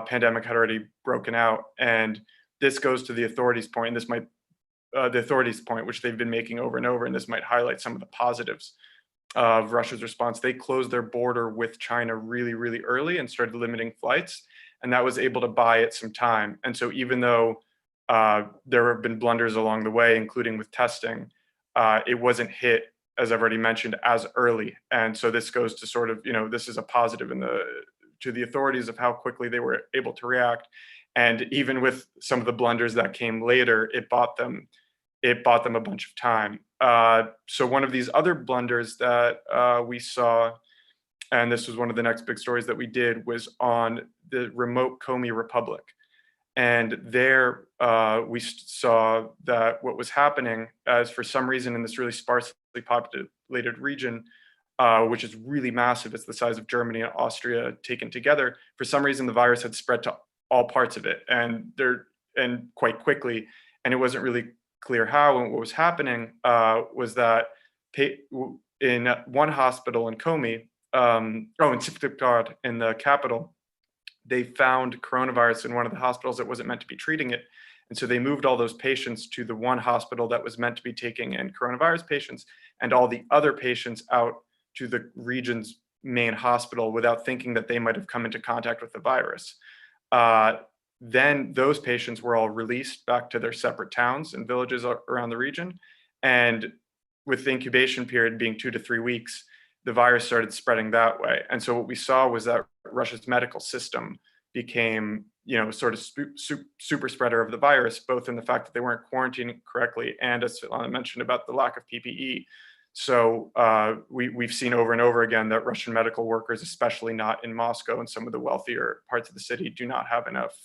pandemic had already broken out. And this goes to the authorities' point, and this might the authorities' point, which they've been making over and over, and this might highlight some of the positives of Russia's response. They closed their border with China really, really early and started limiting flights, and that was able to buy it some time. And so even though there have been blunders along the way, including with testing, it wasn't hit, as I've already mentioned, as early. And so this goes to sort of, this is a positive to the authorities of how quickly they were able to react. And even with some of the blunders that came later, it bought them a bunch of time. So one of these other blunders that we saw, and this was one of the next big stories that we did, was on the remote Komi Republic. And there we saw that what was happening, as for some reason in this really sparsely populated region, which is really massive, it's the size of Germany and Austria taken together, for some reason the virus had spread to all parts of it, and quite quickly, and it wasn't really clear how. And what was happening was that in one hospital in Komi, in Syktyvkar, in the capital, they found coronavirus in one of the hospitals that wasn't meant to be treating it. And so they moved all those patients to the one hospital that was meant to be taking in coronavirus patients, and all the other patients out to the region's main hospital without thinking that they might have come into contact with the virus. Then those patients were all released back to their separate towns and villages around the region. And with the incubation period being 2 to 3 weeks, the virus started spreading that way. And so what we saw was that Russia's medical system became, sort of super spreader of the virus, both in the fact that they weren't quarantining correctly, and as Svetlana mentioned, about the lack of PPE. So we've seen over and over again that Russian medical workers, especially not in Moscow and some of the wealthier parts of the city, do not have enough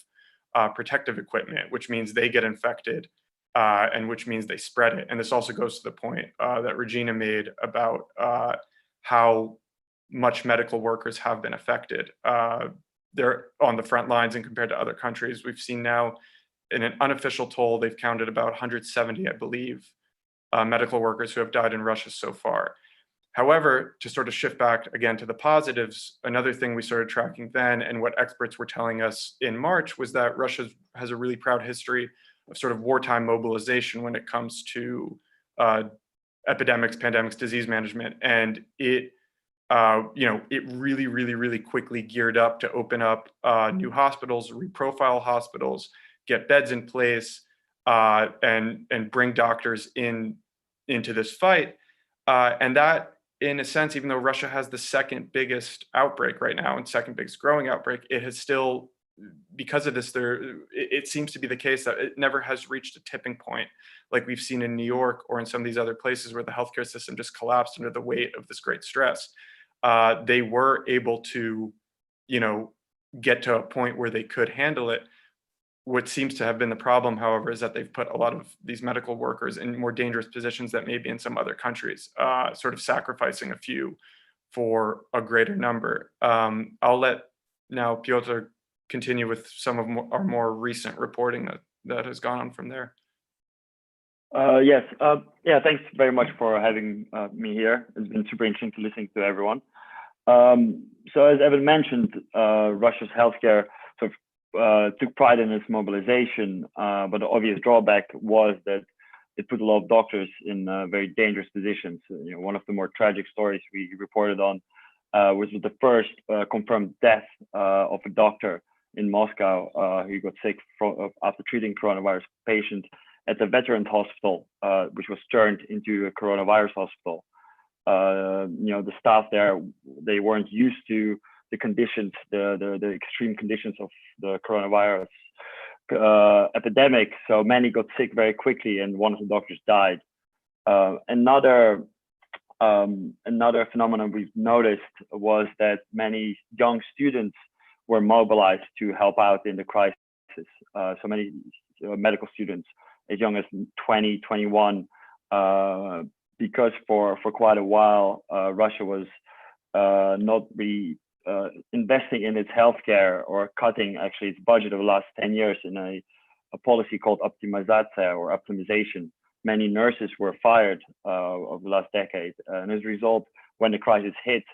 protective equipment, which means they get infected, and which means they spread it. And this also goes to the point that Regina made about how much medical workers have been affected. They're on the front lines, and compared to other countries, we've seen now in an unofficial toll, they've counted about 170, I believe, medical workers who have died in Russia so far. However, to sort of shift back again to the positives, another thing we started tracking then, and what experts were telling us in March, was that Russia has a really proud history of sort of wartime mobilization when it comes to epidemics, pandemics, disease management. And it really, really, really quickly geared up to open up new hospitals, reprofile hospitals, get beds in place, and bring doctors into this fight. And that, in a sense, even though Russia has the second biggest outbreak right now and second biggest growing outbreak, it has still, because of this, it seems to be the case that it never has reached a tipping point like we've seen in New York or in some of these other places where the healthcare system just collapsed under the weight of this great stress. They were able to, get to a point where they could handle it. What seems to have been the problem, however, is that they've put a lot of these medical workers in more dangerous positions that maybe in some other countries, sort of sacrificing a few for a greater number. I'll let now Pjotr continue with some of our more recent reporting that has gone on from there. Yes. Yeah. Thanks very much for having me here. It's been super interesting to listen to everyone. So as Evan mentioned, Russia's healthcare sort of took pride in its mobilization, but the obvious drawback was that it put a lot of doctors in very dangerous positions. You know, one of the more tragic stories we reported on was the first confirmed death of a doctor in Moscow who got sick after treating coronavirus patient at the Veterans Hospital, which was turned into a coronavirus hospital. You know, the staff there, they weren't used to the conditions, the extreme conditions of the coronavirus epidemic. So many got sick very quickly, and one of the doctors died. Another phenomenon we've noticed was that many young students were mobilized to help out in the crisis. So many medical students as young as 20, 21, because for quite a while, Russia was not really investing in its healthcare, or cutting actually its budget over the last 10 years in a policy called optimization. Many nurses were fired over the last decade. And as a result, when the crisis hit,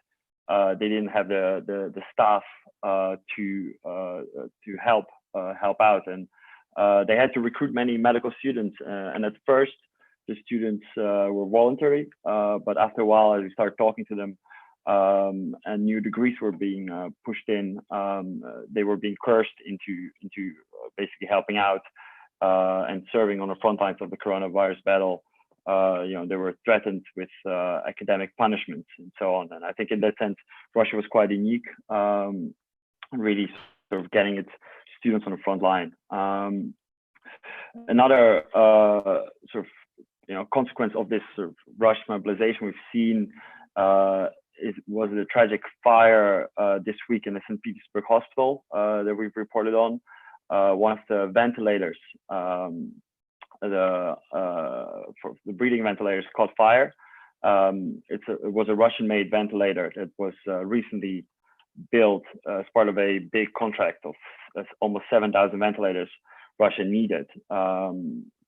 they didn't have the staff to help out. And they had to recruit many medical students. And at first, the students were voluntary, but after a while, as we started talking to them, and new degrees were being pushed in, they were being cursed into basically helping out and serving on the front lines of the coronavirus battle. You know, they were threatened with academic punishments and so on. And I think in that sense, Russia was quite unique, really sort of getting its students on the front line. Another sort of consequence of this sort of Russian mobilization we've seen was the tragic fire this week in the St. Petersburg hospital that we've reported on. One of the ventilators, for the breathing ventilators, caught fire. It was a Russian-made ventilator that was recently built as part of a big contract of almost 7,000 ventilators Russia needed.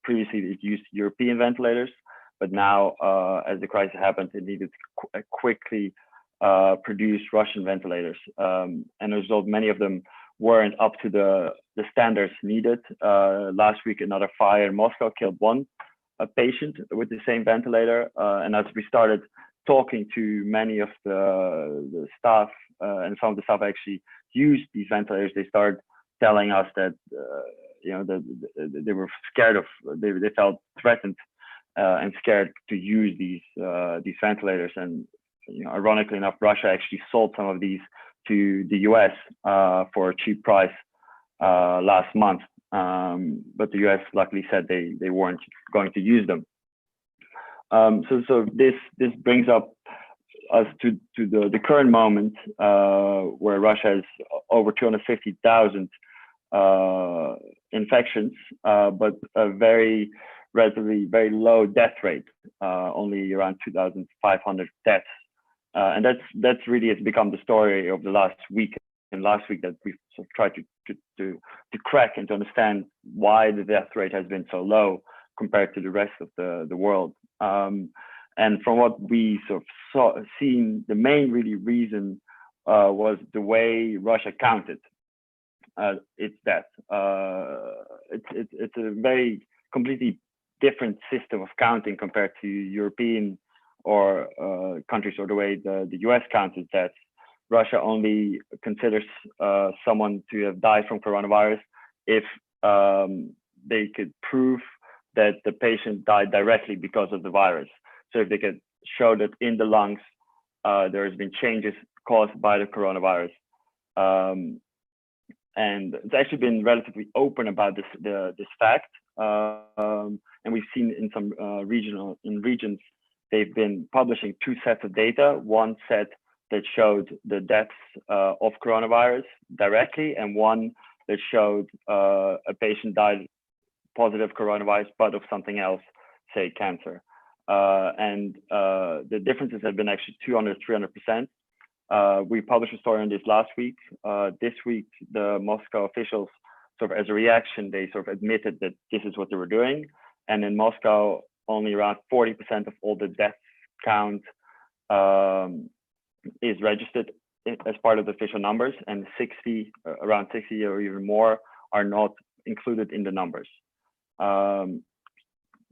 Previously, it used European ventilators, but now, as the crisis happened, it needed to quickly produce Russian ventilators. And as a result, many of them weren't up to the standards needed. Last week, another fire in Moscow killed one patient with the same ventilator. And as we started talking to many of the staff, and some of the staff actually used these ventilators, they started telling us that they were scared of, they felt threatened and scared to use these ventilators. And ironically enough, Russia actually sold some of these to the US for a cheap price last month. But the US luckily said they weren't going to use them. So this brings up us to the current moment where Russia has over 250,000 infections, but a relatively very low death rate, only around 2,500 deaths. And that's really has become the story of the last week and last week, that we've sort of tried to crack and to understand why the death rate has been so low compared to the rest of the world. And from what we sort of seen, the main really reason was the way Russia counted its death. It's a very completely different system of counting compared to European or countries, or the way the US counts its deaths. Russia only considers someone to have died from coronavirus if they could prove that the patient died directly because of the virus. So if they could show that in the lungs there has been changes caused by the coronavirus. And it's actually been relatively open about this fact. And we've seen in some regions, they've been publishing two sets of data. One set that showed the deaths of coronavirus directly, and one that showed a patient died positive coronavirus, but of something else, say cancer. And the differences have been actually 200–300%. We published a story on this last week. This week, the Moscow officials, sort of as a reaction, they sort of admitted that this is what they were doing. and in Moscow, only around 40% of all the death count is registered as part of the official numbers, and around 60 or even more are not included in the numbers.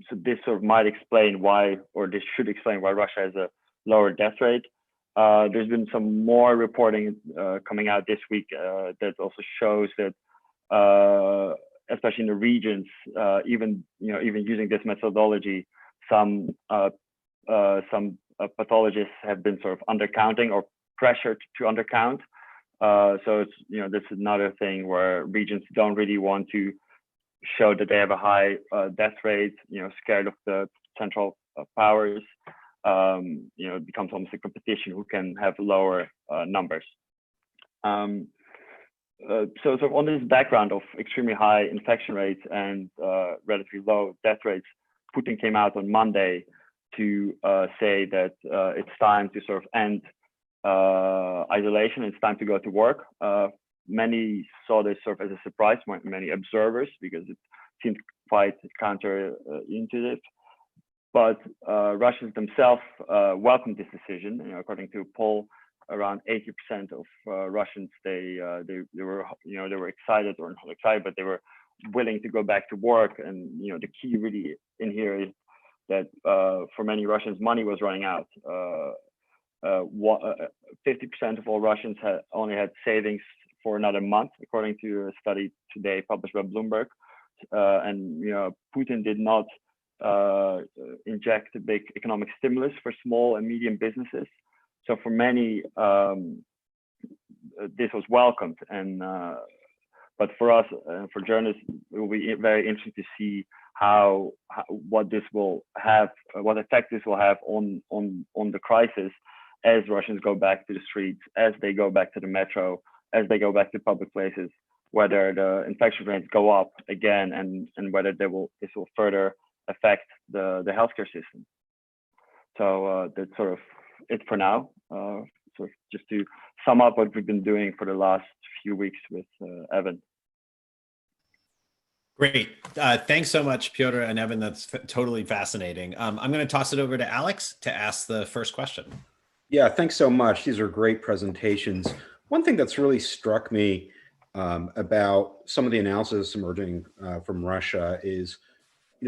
So this sort of might explain why, or this should explain why Russia has a lower death rate. There's been some more reporting coming out this week that also shows that, especially in the regions, even using this methodology, some pathologists have been sort of undercounting or pressured to undercount. So it's, this is another thing where regions don't really want to show that they have a high death rate, scared of the central powers. It becomes almost a competition who can have lower numbers. So on this background of extremely high infection rates and relatively low death rates, Putin came out on Monday to say that it's time to sort of end isolation. It's time to go to work. Many saw this sort of as a surprise, many observers, because it seemed quite counterintuitive. But Russians themselves welcomed this decision. According to a poll, around 80% of Russians they were excited, or not excited, but they were willing to go back to work. And the key really in here is that for many Russians, money was running out. 50% of all Russians only had savings for another month, according to a study today published by Bloomberg. And Putin did not inject a big economic stimulus for small and medium businesses. So for many, this was welcomed. And but for us, for journalists, it will be very interesting to see what this will have, what effect this will have on the crisis, as Russians go back to the streets, as they go back to the metro, as they go back to public places, whether the infection rates go up again, and whether this will further affect the healthcare system. So that's sort of it for now. So just to sum up what we've been doing for the last few weeks with Evan. Great. Thanks so much, Pjotr and Evan. That's totally fascinating. I'm going to toss it over to Alex to ask the first question. Yeah, thanks so much. These are great presentations. One thing that's really struck me about some of the analysis emerging from Russia is,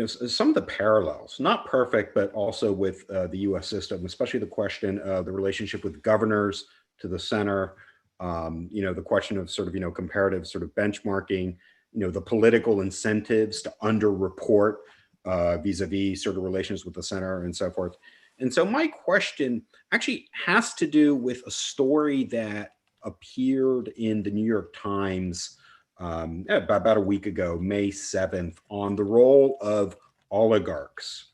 some of the parallels, not perfect, but also with the US system, especially the question of the relationship with governors to the center, the question of sort of, comparative sort of benchmarking, the political incentives to underreport vis-a-vis sort of relations with the center and so forth. And so my question actually has to do with a story that appeared in the New York Times about a week ago, May 7th, on the role of oligarchs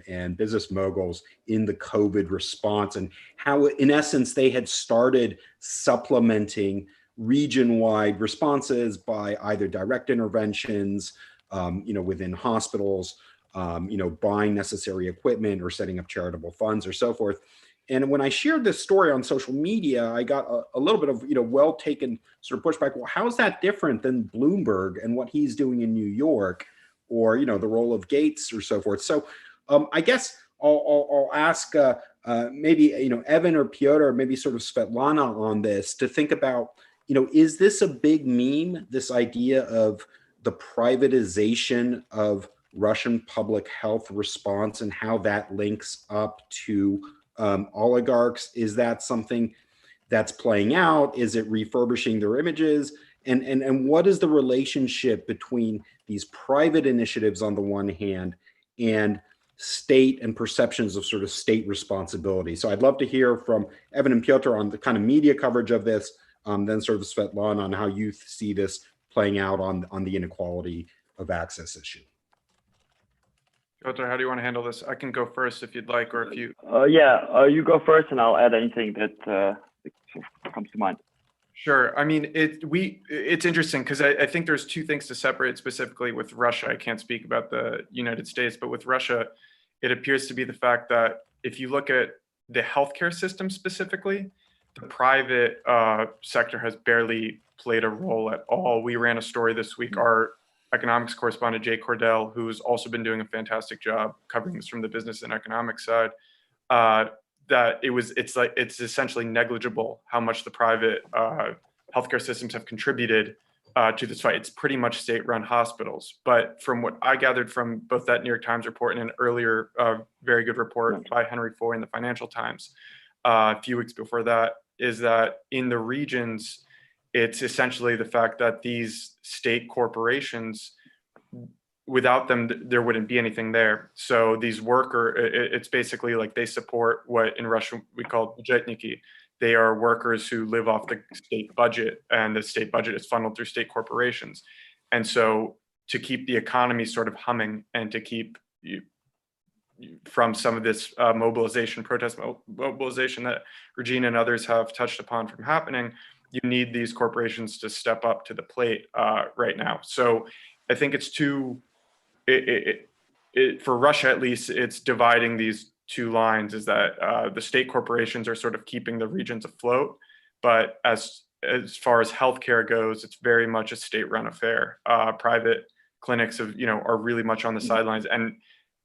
and business moguls in the COVID response, and how, in essence, they had started supplementing region-wide responses by either direct interventions, within hospitals, buying necessary equipment or setting up charitable funds or so forth. And when I shared this story on social media, I got a little bit of, well-taken sort of pushback. Well, how is that different than Bloomberg and what he's doing in New York, or, the role of Gates or so forth? So I guess I'll ask maybe, Evan or Pjotr, or maybe sort of Svetlana on this, to think about, is this a big meme, this idea of the privatization of Russian public health response and how that links up to oligarchs? Is that something that's playing out? Is it refurbishing their images? And what is the relationship between these private initiatives on the one hand and state and perceptions of sort of state responsibility? So I'd love to hear from Evan and Pjotr on the kind of media coverage of this, then sort of Svetlana on how you see this playing out on the inequality of access issue. Pjotr, how do you want to handle this? I can go first if you'd like, or if you... you go first, and I'll add anything that sort of comes to mind. Sure. I mean, it's interesting because I think there's two things to separate specifically with Russia. I can't speak about the United States, but with Russia, it appears to be the fact that if you look at the healthcare system specifically, the private sector has barely played a role at all. We ran a story this week. Our economics correspondent, Jay Cordell, who's also been doing a fantastic job covering this from the business and economics side, that it's essentially negligible how much the private healthcare systems have contributed to this fight. It's pretty much state-run hospitals. But from what I gathered from both that New York Times report and an earlier very good report by Henry Foy in the Financial Times a few weeks before that, is that in the regions, it's essentially the fact that these state corporations, without them, there wouldn't be anything there. So these it's basically like they support what in Russian we call budgetniki. They are workers who live off the state budget, and the state budget is funneled through state corporations. And so to keep the economy sort of humming and to keep from some of this protest mobilization that Regina and others have touched upon from happening, you need these corporations to step up to the plate right now. So I think it's for Russia, at least, it's dividing these two lines, is that the state corporations are sort of keeping the regions afloat, but as far as healthcare goes, it's very much a state-run affair. Private clinics are really much on the sidelines, and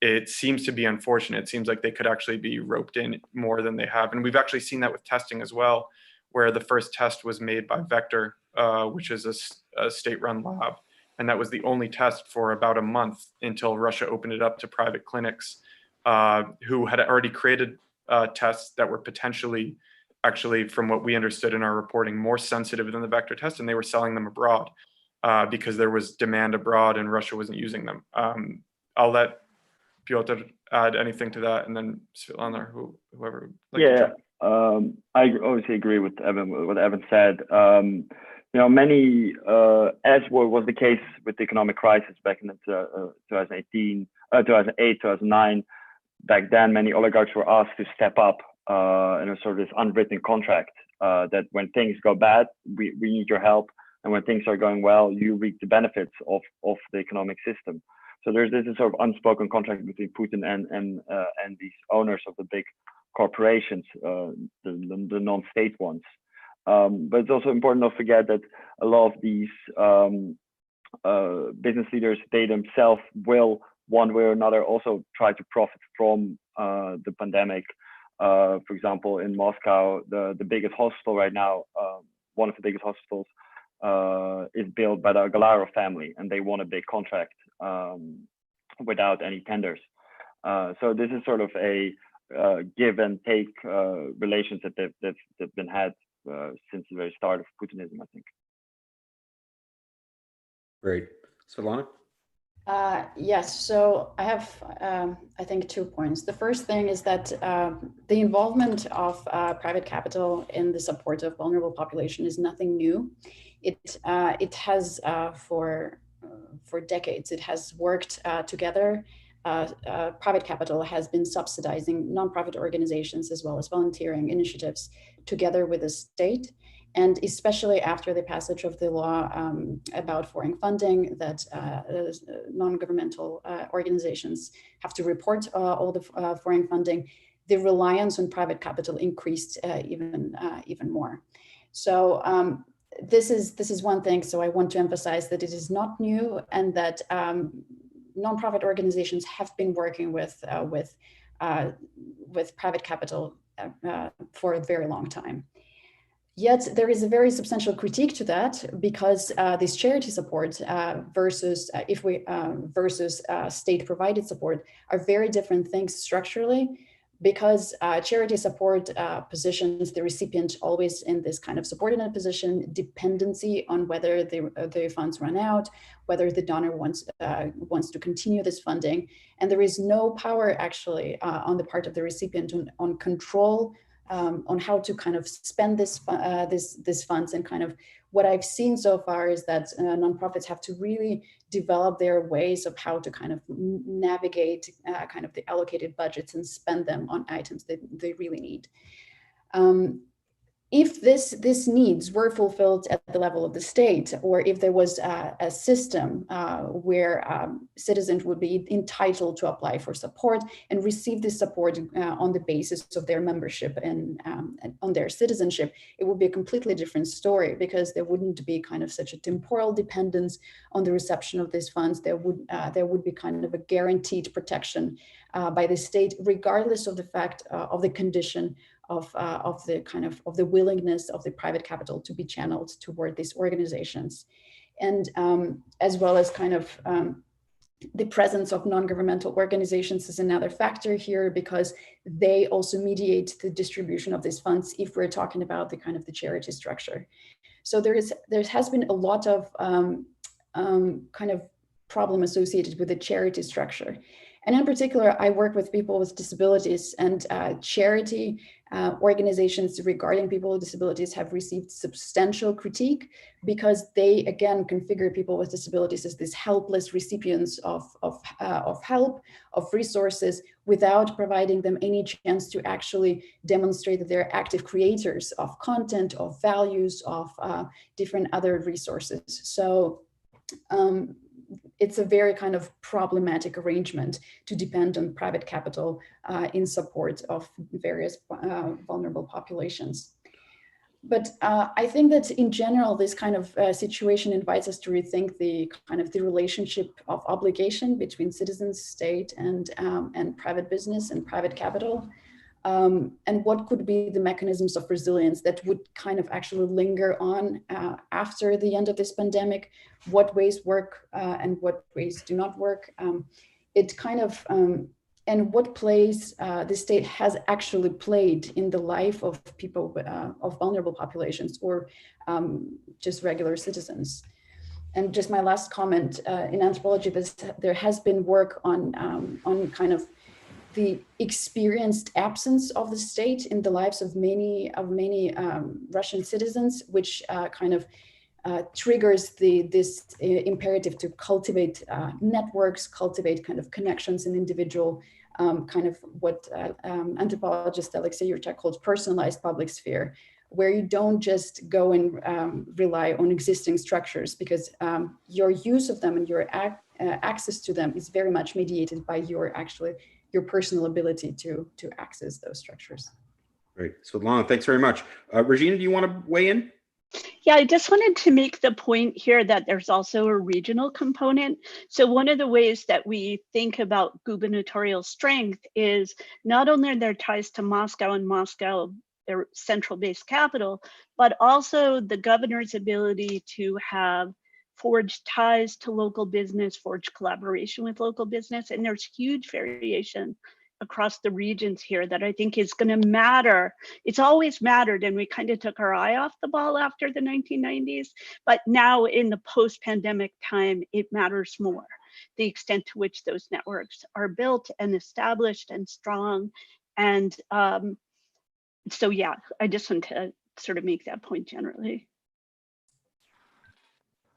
it seems to be unfortunate. It seems like they could actually be roped in more than they have, and we've actually seen that with testing as well, where the first test was made by Vector, which is a state-run lab, and that was the only test for about a month until Russia opened it up to private clinics who had already created tests that were potentially, actually, from what we understood in our reporting, more sensitive than the Vector test, and they were selling them abroad because there was demand abroad and Russia wasn't using them. I'll let Pjotr add anything to that, and then Svetlana, whoever. I obviously agree with what Evan said. Many, as was the case with the economic crisis back in 2008, 2009, back then, many oligarchs were asked to step up in a sort of this unwritten contract that when things go bad, we need your help. And when things are going well, you reap the benefits of the economic system. So there's this sort of unspoken contract between Putin and these owners of the big corporations, the non-state ones. But it's also important not to forget that a lot of these business leaders, they themselves will, one way or another, also try to profit from the pandemic. For example, in Moscow, the biggest hospital right now, one of the biggest hospitals, is built by the Galarov family, and they won a big contract without any tenders. So this is sort of a give and take relations that they've been had since the very start of Putinism, I think. Great. Svetlana? Yes, so I have, I think, 2 points. The first thing is that the involvement of private capital in the support of vulnerable population is nothing new. It has for decades, it has worked together. Private capital has been subsidizing nonprofit organizations as well as volunteering initiatives together with the state. And especially after the passage of the law about foreign funding, that non-governmental organizations have to report all the foreign funding, the reliance on private capital increased even more. So this is one thing. So I want to emphasize that it is not new, and that nonprofit organizations have been working with private capital for a very long time. Yet there is a very substantial critique to that, because this charity support versus state-provided support are very different things structurally, because charity support positions the recipient always in this kind of subordinate position, dependency on whether the funds run out, whether the donor wants to continue this funding, and there is no power actually on the part of the recipient on control. On how to kind of spend this funds, and kind of what I've seen so far is that nonprofits have to really develop their ways of how to kind of navigate kind of the allocated budgets and spend them on items that they really need. if this needs were fulfilled at the level of the state, or if there was a system where citizens would be entitled to apply for support and receive this support on the basis of their membership and on their citizenship, it would be a completely different story, because there wouldn't be kind of such a temporal dependence on the reception of these funds. There would be kind of a guaranteed protection by the state, regardless of the fact of the condition of the willingness of the private capital to be channeled toward these organizations, and as well as the presence of non-governmental organizations is another factor here, because they also mediate the distribution of these funds if we're talking about the charity structure. So there has been a lot of problem associated with the charity structure. And in particular, I work with people with disabilities, and charity organizations regarding people with disabilities have received substantial critique, because they, again, configure people with disabilities as these helpless recipients of help, of resources, without providing them any chance to actually demonstrate that they're active creators of content, of values, of different other resources. So it's a very kind of problematic arrangement to depend on private capital in support of various vulnerable populations. But I think that in general, this kind of situation invites us to rethink the relationship of obligation between citizens, state, and private business and private capital. And what could be the mechanisms of resilience that would actually linger on after the end of this pandemic? What ways work and what ways do not work? And what place the state has actually played in the life of people, of vulnerable populations, or just regular citizens. And just my last comment, in anthropology, there has been work on the experienced absence of the state in the lives of many Russian citizens, which triggers this imperative to cultivate networks, cultivate connections in individual, what anthropologist Alexei Yurchak calls personalized public sphere, where you don't just go and rely on existing structures, because your use of them and your access to them is very much mediated by your personal ability to access those structures. Great. Svetlana, thanks very much. Regina, do you want to weigh in? Yeah, I just wanted to make the point here that there's also a regional component. So one of the ways that we think about gubernatorial strength is not only their ties to Moscow and Moscow, their central base capital, but also the governor's ability to have forged ties to local business, forged collaboration with local business. And there's huge variation across the regions here that I think is going to matter. It's always mattered, and we kind of took our eye off the ball after the 1990s, but now in the post-pandemic time, it matters more. The extent to which those networks are built and established and strong. And so yeah, I just want to sort of make that point generally.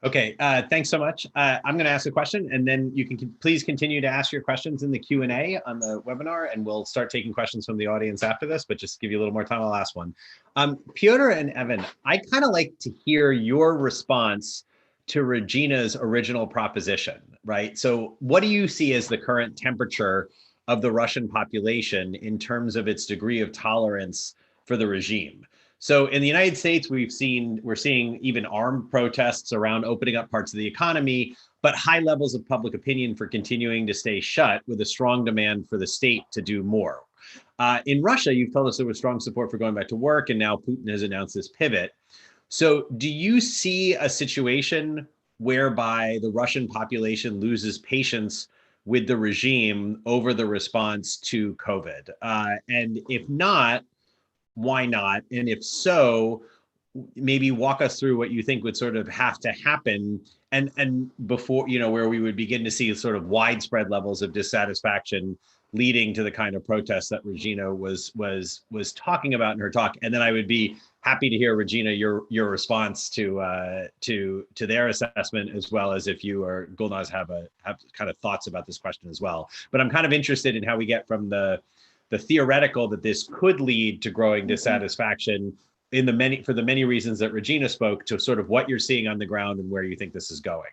Okay, thanks so much. I'm going to ask a question, and then you can please continue to ask your questions in the Q&A on the webinar, and we'll start taking questions from the audience after this, but just to give you a little more time, I'll ask one. Pjotr and Evan, I kind of like to hear your response to Regina's original proposition, right? So what do you see as the current temperature of the Russian population in terms of its degree of tolerance for the regime? So in the United States, we're seeing even armed protests around opening up parts of the economy, but high levels of public opinion for continuing to stay shut, with a strong demand for the state to do more. In Russia, you've told us there was strong support for going back to work, and now Putin has announced this pivot. So do you see a situation whereby the Russian population loses patience with the regime over the response to COVID? And if not, why not? And if so, maybe walk us through what you think would sort of have to happen, and before, where we would begin to see sort of widespread levels of dissatisfaction leading to the kind of protests that Regina was talking about in her talk. And then I would be happy to hear, Regina, your response to their assessment, as well as if you or Gulnaz have kind of thoughts about this question as well. But I'm kind of interested in how we get from the theoretical that this could lead to growing dissatisfaction for the many reasons that Regina spoke to, sort of what you're seeing on the ground and where you think this is going.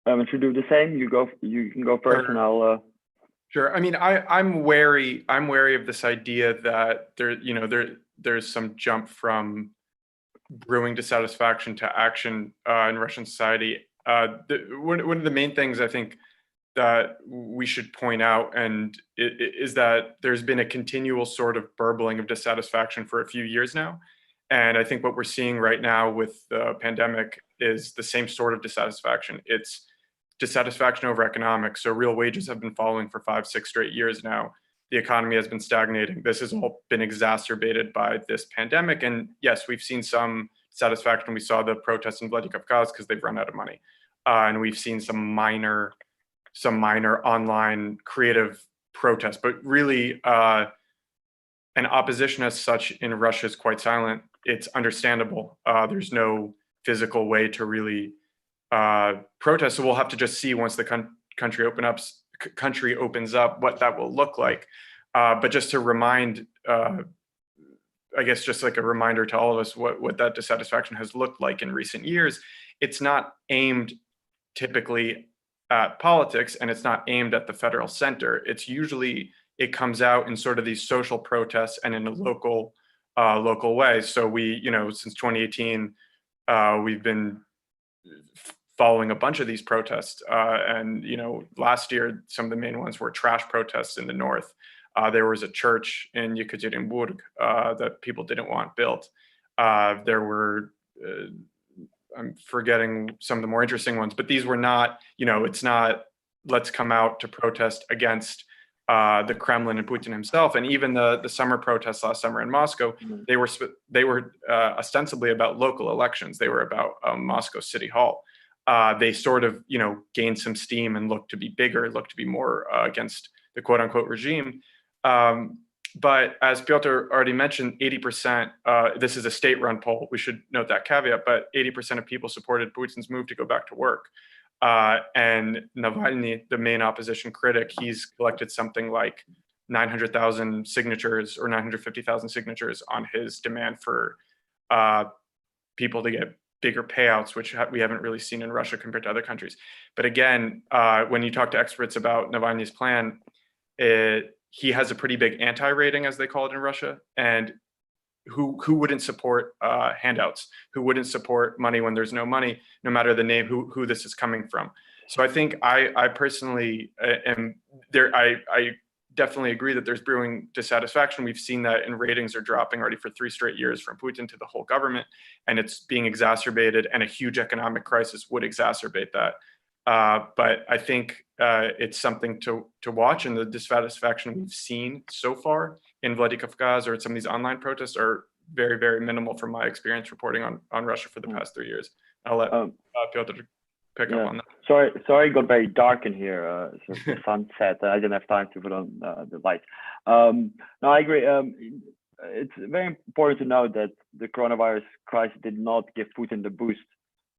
Should we do the same? You can go first, and I'll. Sure. I mean, I'm wary of this idea that there's some jump from brewing dissatisfaction to action in Russian society. One of the main things I think that we should point out is that there's been a continual sort of burbling of dissatisfaction for a few years now. And I think what we're seeing right now with the pandemic is the same sort of dissatisfaction. It's dissatisfaction over economics. So real wages have been falling for 5-6 straight years now. The economy has been stagnating. This has all been exacerbated by this pandemic. And yes, we've seen some satisfaction. We saw the protests in Vladikavkaz because they've run out of money. And we've seen some minor online creative protests, but really an opposition as such in Russia is quite silent. It's understandable. There's no physical way to really protest. So we'll have to just see once the country opens up what that will look like. But just to remind, I guess just like a reminder to all of us what that dissatisfaction has looked like in recent years, it's not aimed typically at politics, and it's not aimed at the federal center. It's usually, it comes out in sort of these social protests and in a local way. So we, since 2018, we've been following a bunch of these protests. And, last year, some of the main ones were trash protests in the north. There was a church in Yekaterinburg that people didn't want built. There were, I'm forgetting some of the more interesting ones, but these were not, it's not, let's come out to protest against the Kremlin and Putin himself. And even the summer protests last summer in Moscow, they were ostensibly about local elections. They were about Moscow City Hall. They sort of, gained some steam and looked to be bigger, looked to be more against the quote unquote regime. But as Pjotr already mentioned, 80%, this is a state-run poll, we should note that caveat, but 80% of people supported Putin's move to go back to work. And Navalny, the main opposition critic, he's collected something like 900,000 signatures or 950,000 signatures on his demand for people to get bigger payouts, which we haven't really seen in Russia compared to other countries. But again, when you talk to experts about Navalny's plan, he has a pretty big anti-rating, as they call it in Russia, and who wouldn't support handouts? Who wouldn't support money when there's no money, no matter the name, who this is coming from? So I think I personally am there. I definitely agree that there's brewing dissatisfaction. We've seen that in ratings are dropping already for 3 straight years from Putin to the whole government, and it's being exacerbated, and a huge economic crisis would exacerbate that. But I think it's something to watch, and the dissatisfaction we've seen so far in Vladikavkaz or some of these online protests are very, very minimal from my experience reporting on Russia for the past 3 years. I'll let Pjotr pick up on that. Sorry, it got very dark in here. So the sun set. I didn't have time to put on the light. No, I agree. It's very important to note that the coronavirus crisis did not give Putin the boost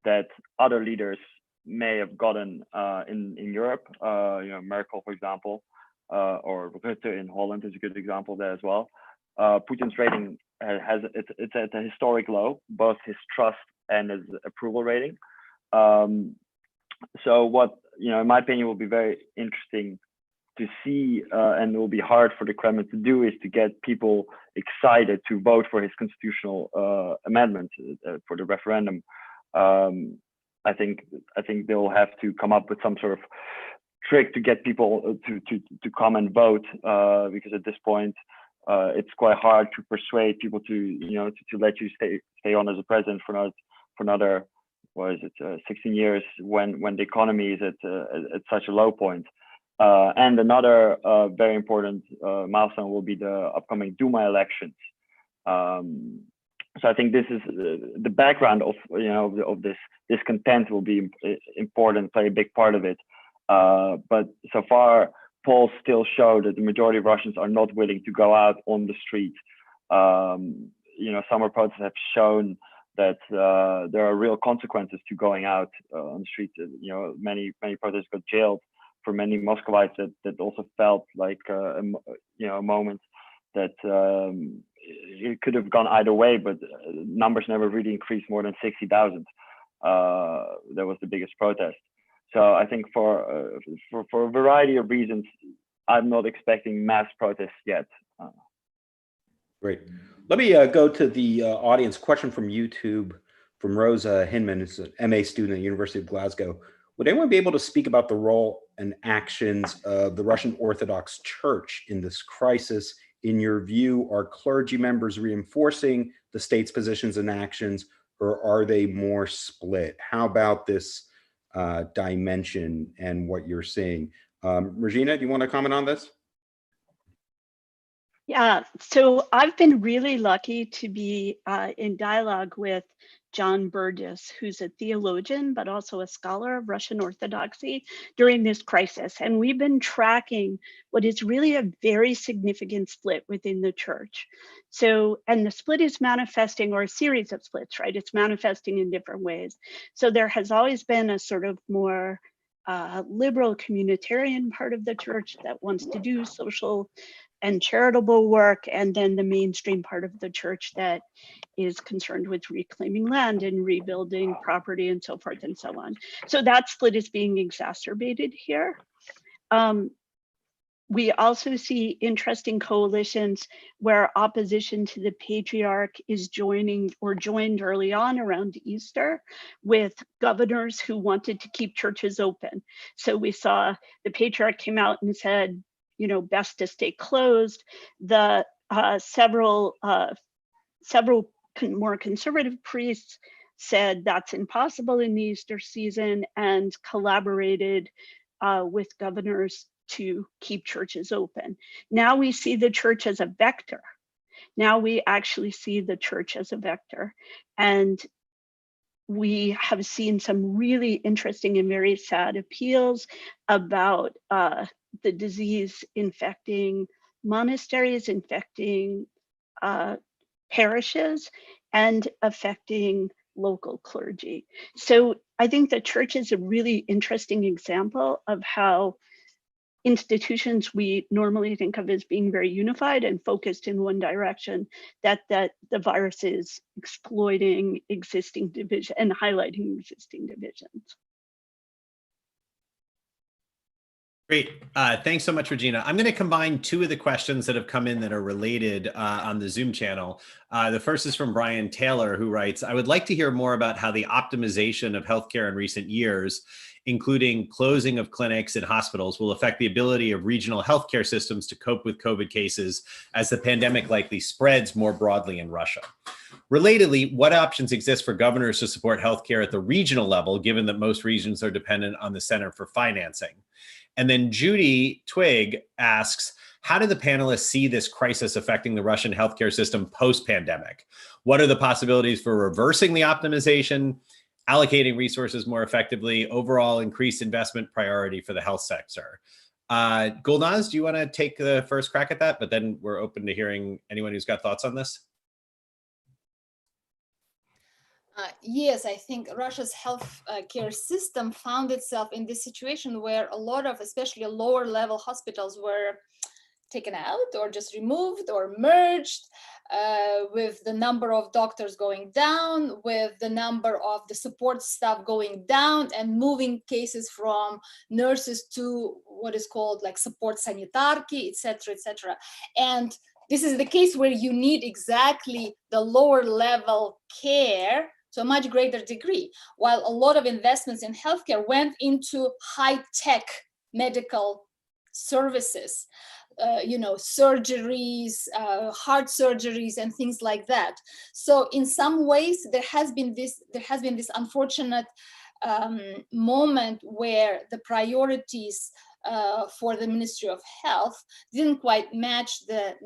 that other leaders may have gotten in Europe. Merkel, for example, or Rutte in Holland is a good example there as well. Putin's rating it's at a historic low, both his trust and his approval rating. So what, in my opinion, will be very interesting to see, and it will be hard for the Kremlin to do, is to get people excited to vote for his constitutional amendment for the referendum. I think they'll have to come up with some sort of trick to get people to come and vote, because at this point it's quite hard to persuade people to let you stay on as a president for another 16 years when the economy is at such a low point. And another very important milestone will be the upcoming Duma elections. So I think this is the background of this discontent will be important, play a big part of it. But so far, polls still show that the majority of Russians are not willing to go out on the street. Summer protests have shown that there are real consequences to going out on the streets. Many protesters got jailed. For many Muscovites, that also felt like a moment that it could have gone either way, but numbers never really increased more than 60,000. That was the biggest protest. So I think for a variety of reasons, I'm not expecting mass protests yet. Great. Let me go to the audience. Question from YouTube from Rosa Hinman, who's an MA student at the University of Glasgow. Would anyone be able to speak about the role and actions of the Russian Orthodox Church in this crisis? In your view, are clergy members reinforcing the state's positions and actions, or are they more split? How about this dimension and what you're seeing? Regina, do you want to comment on this? Yeah, so I've been really lucky to be in dialogue with John Burgess, who's a theologian, but also a scholar of Russian Orthodoxy during this crisis. And we've been tracking what is really a very significant split within the church. So, and the split is manifesting, or a series of splits, right? It's manifesting in different ways. So there has always been a sort of more liberal communitarian part of the church that wants to do social and charitable work, and then the mainstream part of the church that is concerned with reclaiming land and rebuilding property and so forth and so on. So that split is being exacerbated here. We also see interesting coalitions where opposition to the patriarch is joined early on around Easter with governors who wanted to keep churches open. So we saw the patriarch came out and said, you know, best to stay closed. The several more conservative priests said that's impossible in the Easter season and collaborated with governors to keep churches open. Now we see the church as a vector. Now we actually see the church as a vector. And we have seen some really interesting and very sad appeals about the disease infecting monasteries, infecting parishes, and affecting local clergy. So I think the church is a really interesting example of how institutions we normally think of as being very unified and focused in one direction, that the virus is exploiting existing division and highlighting existing divisions. Great. Thanks so much, Regina. I'm going to combine two of the questions that have come in that are related on the Zoom channel. The first is from Brian Taylor, who writes, I would like to hear more about how the optimization of healthcare in recent years, including closing of clinics and hospitals, will affect the ability of regional healthcare systems to cope with COVID cases as the pandemic likely spreads more broadly in Russia. Relatedly, what options exist for governors to support healthcare at the regional level, given that most regions are dependent on the center for financing? And then Judy Twig asks, how do the panelists see this crisis affecting the Russian healthcare system post-pandemic? What are the possibilities for reversing the optimization, allocating resources more effectively, overall increased investment priority for the health sector? Gulnaz, do you want to take the first crack at that? But then we're open to hearing anyone who's got thoughts on this. Yes, I think Russia's health care system found itself in this situation where a lot of, especially lower level hospitals, were taken out or just removed or merged, with the number of doctors going down, with the number of the support staff going down, and moving cases from nurses to what is called like support sanitarki, etc., etc. And this is the case where you need exactly the lower level care to a much greater degree, while a lot of investments in healthcare went into high-tech medical services, surgeries, heart surgeries, and things like that. So in some ways, there has been this unfortunate moment where the priorities for the Ministry of Health didn't quite match the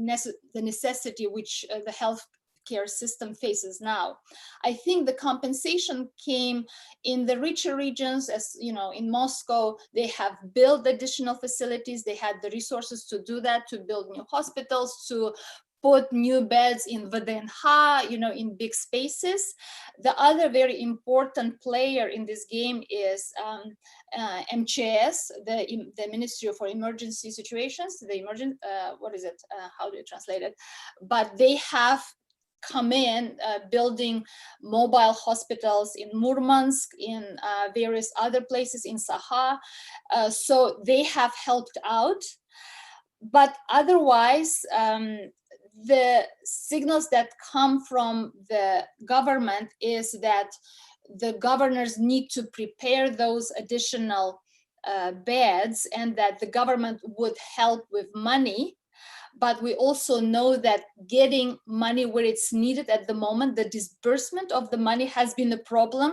necessity which the health care system faces now. I think the compensation came in the richer regions. As you know, in Moscow, they have built additional facilities. They had the resources to do that, to build new hospitals, to put new beds in VDNH, in big spaces. The other very important player in this game is MCS, the Ministry for Emergency Situations, how do you translate it? But they have come in building mobile hospitals in Murmansk, in various other places in Saha. So they have helped out. But otherwise, the signals that come from the government is that the governors need to prepare those additional beds, and that the government would help with money. But we also know that getting money where it's needed at the moment, the disbursement of the money has been a problem,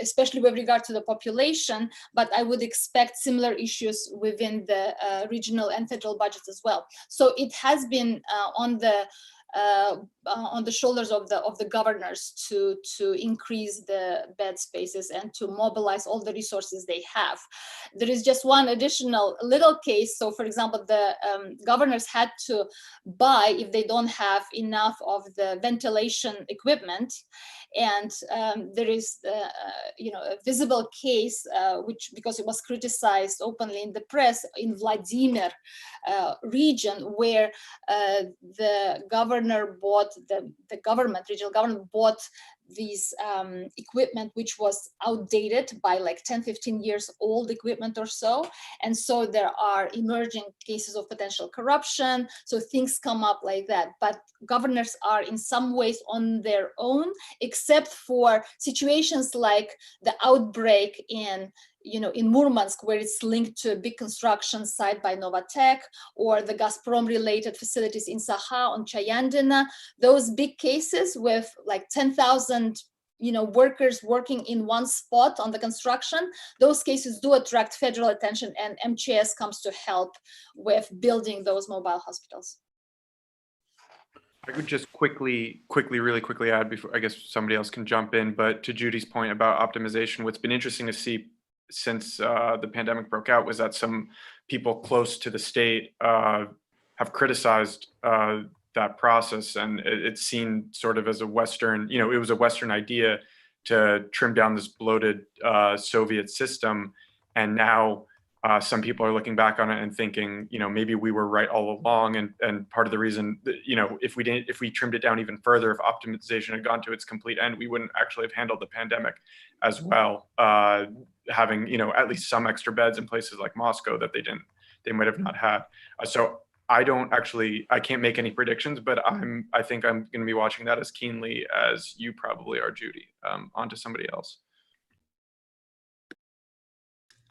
especially with regard to the population. But I would expect similar issues within the regional and federal budgets as well. So it has been on the shoulders of the governors to increase the bed spaces and to mobilize all the resources they have. There is just one additional little case. So, for example, the governors had to buy, if they don't have enough of the ventilation equipment. And there is, a visible case, which, because it was criticized openly in the press, in Vladimir region, where the governor bought, the regional government bought these equipment, which was outdated by like 10, 15 years old equipment or so. And so there are emerging cases of potential corruption. So things come up like that. But governors are in some ways on their own, except for situations like the outbreak in Murmansk, where it's linked to a big construction site by Novatek, or the Gazprom-related facilities in Saha on Chayandina. Those big cases with like 10,000 workers working in one spot on the construction, those cases do attract federal attention, and MCS comes to help with building those mobile hospitals. I could just really quickly add, before I guess somebody else can jump in, but to Judy's point about optimization, what's been interesting to see since the pandemic broke out was that some people close to the state have criticized that process, and it's seen sort of as a Western, it was a Western idea to trim down this bloated Soviet system, and now some people are looking back on it and thinking, maybe we were right all along, and part of the reason that, if we trimmed it down even further, if optimization had gone to its complete end, we wouldn't actually have handled the pandemic as well, having at least some extra beds in places like Moscow that they might have not had. So I can't make any predictions, but I think I'm going to be watching that as keenly as you probably are, Judy. On to somebody else.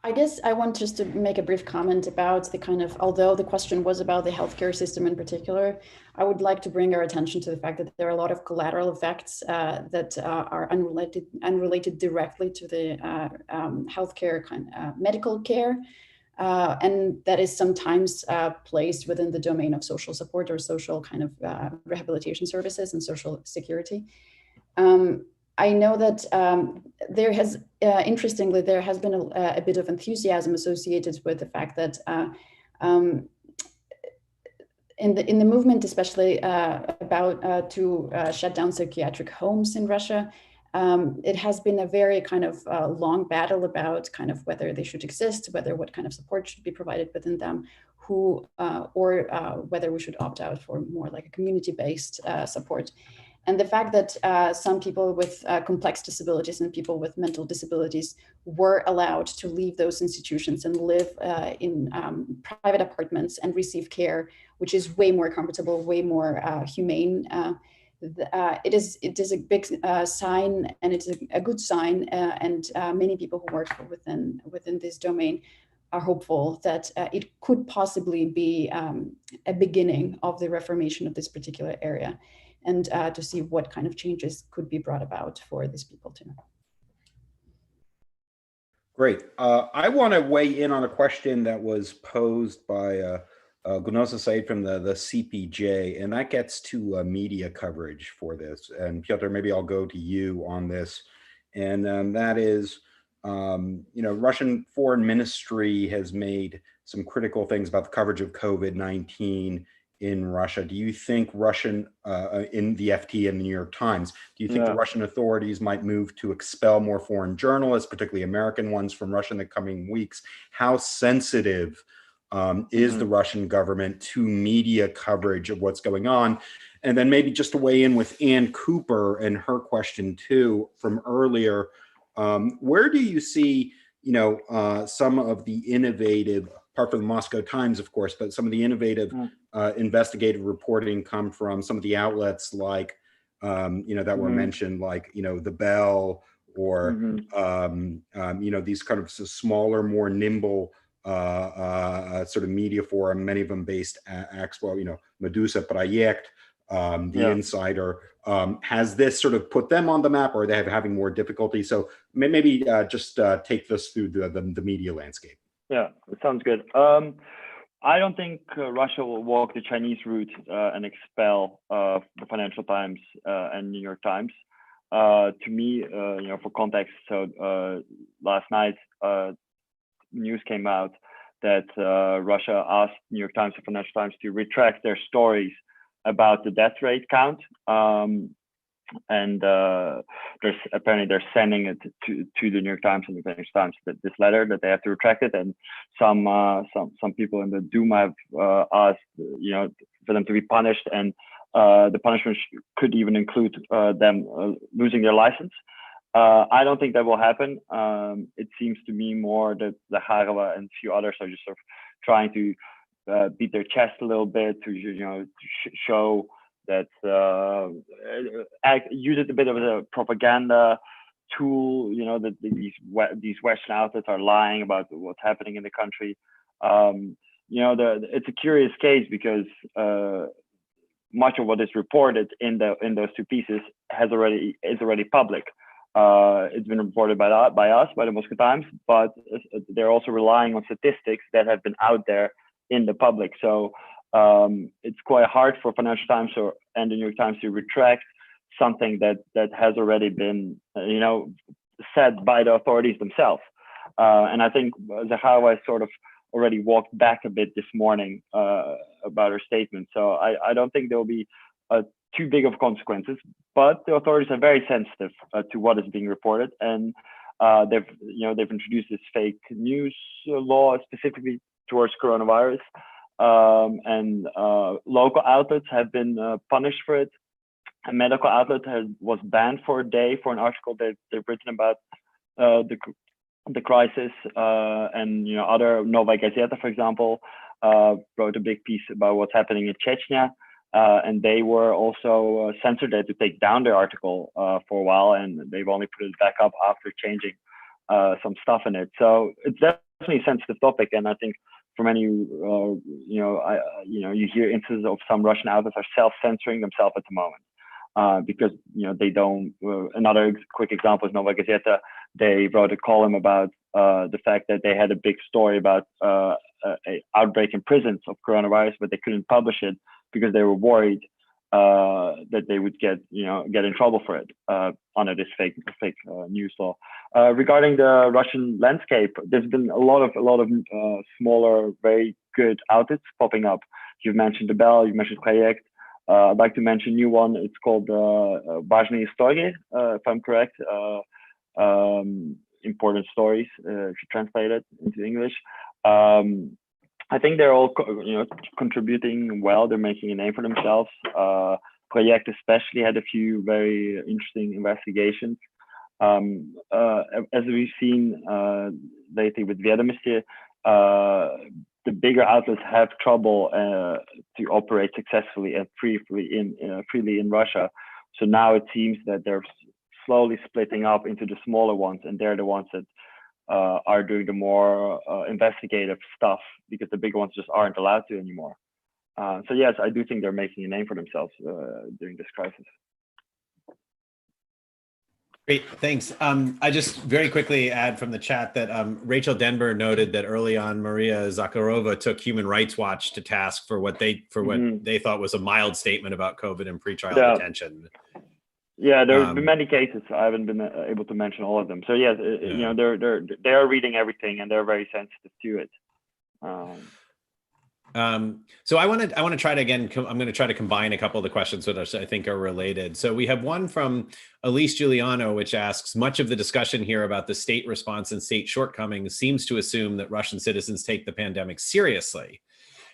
I guess I want just to make a brief comment about although the question was about the healthcare system in particular, I would like to bring our attention to the fact that there are a lot of collateral effects that are unrelated directly to the healthcare medical care. And that is sometimes placed within the domain of social support or social rehabilitation services and social security. I know that there has, interestingly, there has been a bit of enthusiasm associated with the fact that in the movement, especially about to shut down psychiatric homes in Russia, it has been a very long battle about whether they should exist, what kind of support should be provided within them, or whether we should opt out for more like a community-based support. And the fact that some people with complex disabilities and people with mental disabilities were allowed to leave those institutions and live in private apartments and receive care, which is way more comfortable, way more humane. It is a big sign, and it's a good sign. And many people who work within this domain are hopeful that it could possibly be a beginning of the reformation of this particular area, and to see what kind of changes could be brought about for these people too. Great. I want to weigh in on a question that was posed by Gulnaz from the CPJ, and that gets to media coverage for this. And Pjotr, maybe I'll go to you on this. And that is, Russian Foreign Ministry has made some critical things about the coverage of COVID-19 in Russia. Do you think Russian, in the FT and the New York Times, do you think the Russian authorities might move to expel more foreign journalists, particularly American ones, from Russia in the coming weeks? How sensitive is the Russian government to media coverage of what's going on? And then maybe just to weigh in with Ann Cooper and her question too from earlier, where do you see, some of the innovative, apart from the Moscow Times, of course, but some of the innovative investigative reporting come from some of the outlets like, that were mentioned, like, The Bell or, these kind of smaller, more nimble sort of media forum, many of them based at Expo, Medusa Project, the Insider. Has this sort of put them on the map, or are they having more difficulty? So maybe just take this through the media landscape. Yeah, it sounds good. I don't think Russia will walk the Chinese route and expel the Financial Times and New York Times. To me, for context, so last night news came out that Russia asked New York Times and Financial Times to retract their stories about the death rate count. And they're sending it to the New York Times and the Financial Times, this letter that they have to retract it. And some people in the Duma have asked, for them to be punished, and the punishment could even include them losing their license. I don't think that will happen. It seems to me more that the Harriman and a few others are just sort of trying to beat their chest a little bit to show that use it a bit of a propaganda tool. That these Western outlets are lying about what's happening in the country. It's a curious case because much of what is reported in those two pieces is already public. It's been reported by us, by the Moscow Times, but they're also relying on statistics that have been out there in the public. So it's quite hard for Financial Times and the New York Times to retract something that has already been, said by the authorities themselves. And I think Zakharova has sort of already walked back a bit this morning about her statement. So I don't think there will be too big of consequences, but the authorities are very sensitive to what is being reported, and they've introduced this fake news law specifically towards coronavirus, and local outlets have been punished for it. A medical outlet was banned for a day for an article that they've written about the crisis, and other Novaya Gazeta, for example, wrote a big piece about what's happening in Chechnya. And they were also censored. They had to take down their article for a while, and they've only put it back up after changing some stuff in it. So it's definitely a sensitive topic, and I think for many, you hear instances of some Russian outlets are self-censoring themselves at the moment because they don't. Another quick example is Novaya Gazeta. They wrote a column about the fact that they had a big story about an outbreak in prisons of coronavirus, but they couldn't publish it because they were worried that they would get in trouble for it under this fake news law. Regarding the Russian landscape, there's been a lot of smaller, very good outlets popping up. You've mentioned The Bell, you've mentioned Project. I'd like to mention a new one. It's called Важные истории, if I'm correct. Important stories, if you translate it into English. I think they're all, contributing well. They're making a name for themselves. Project especially had a few very interesting investigations. As we've seen lately with Vedomosti, the bigger outlets have trouble to operate successfully and freely in Russia. So now it seems that they're slowly splitting up into the smaller ones, and they're the ones that are doing the more investigative stuff, because the big ones just aren't allowed to anymore. So yes, I do think they're making a name for themselves during this crisis. Great, thanks. I just very quickly add from the chat that Rachel Denver noted that early on Maria Zakharova took Human Rights Watch to task for what they thought was a mild statement about COVID and pretrial detention. Yeah, there have been many cases. I haven't been able to mention all of them. So yes, they are reading everything, and they're very sensitive to it. So I want to try to again. I'm going to try to combine a couple of the questions that I think are related. So we have one from Elise Giuliano, which asks, much of the discussion here about the state response and state shortcomings seems to assume that Russian citizens take the pandemic seriously.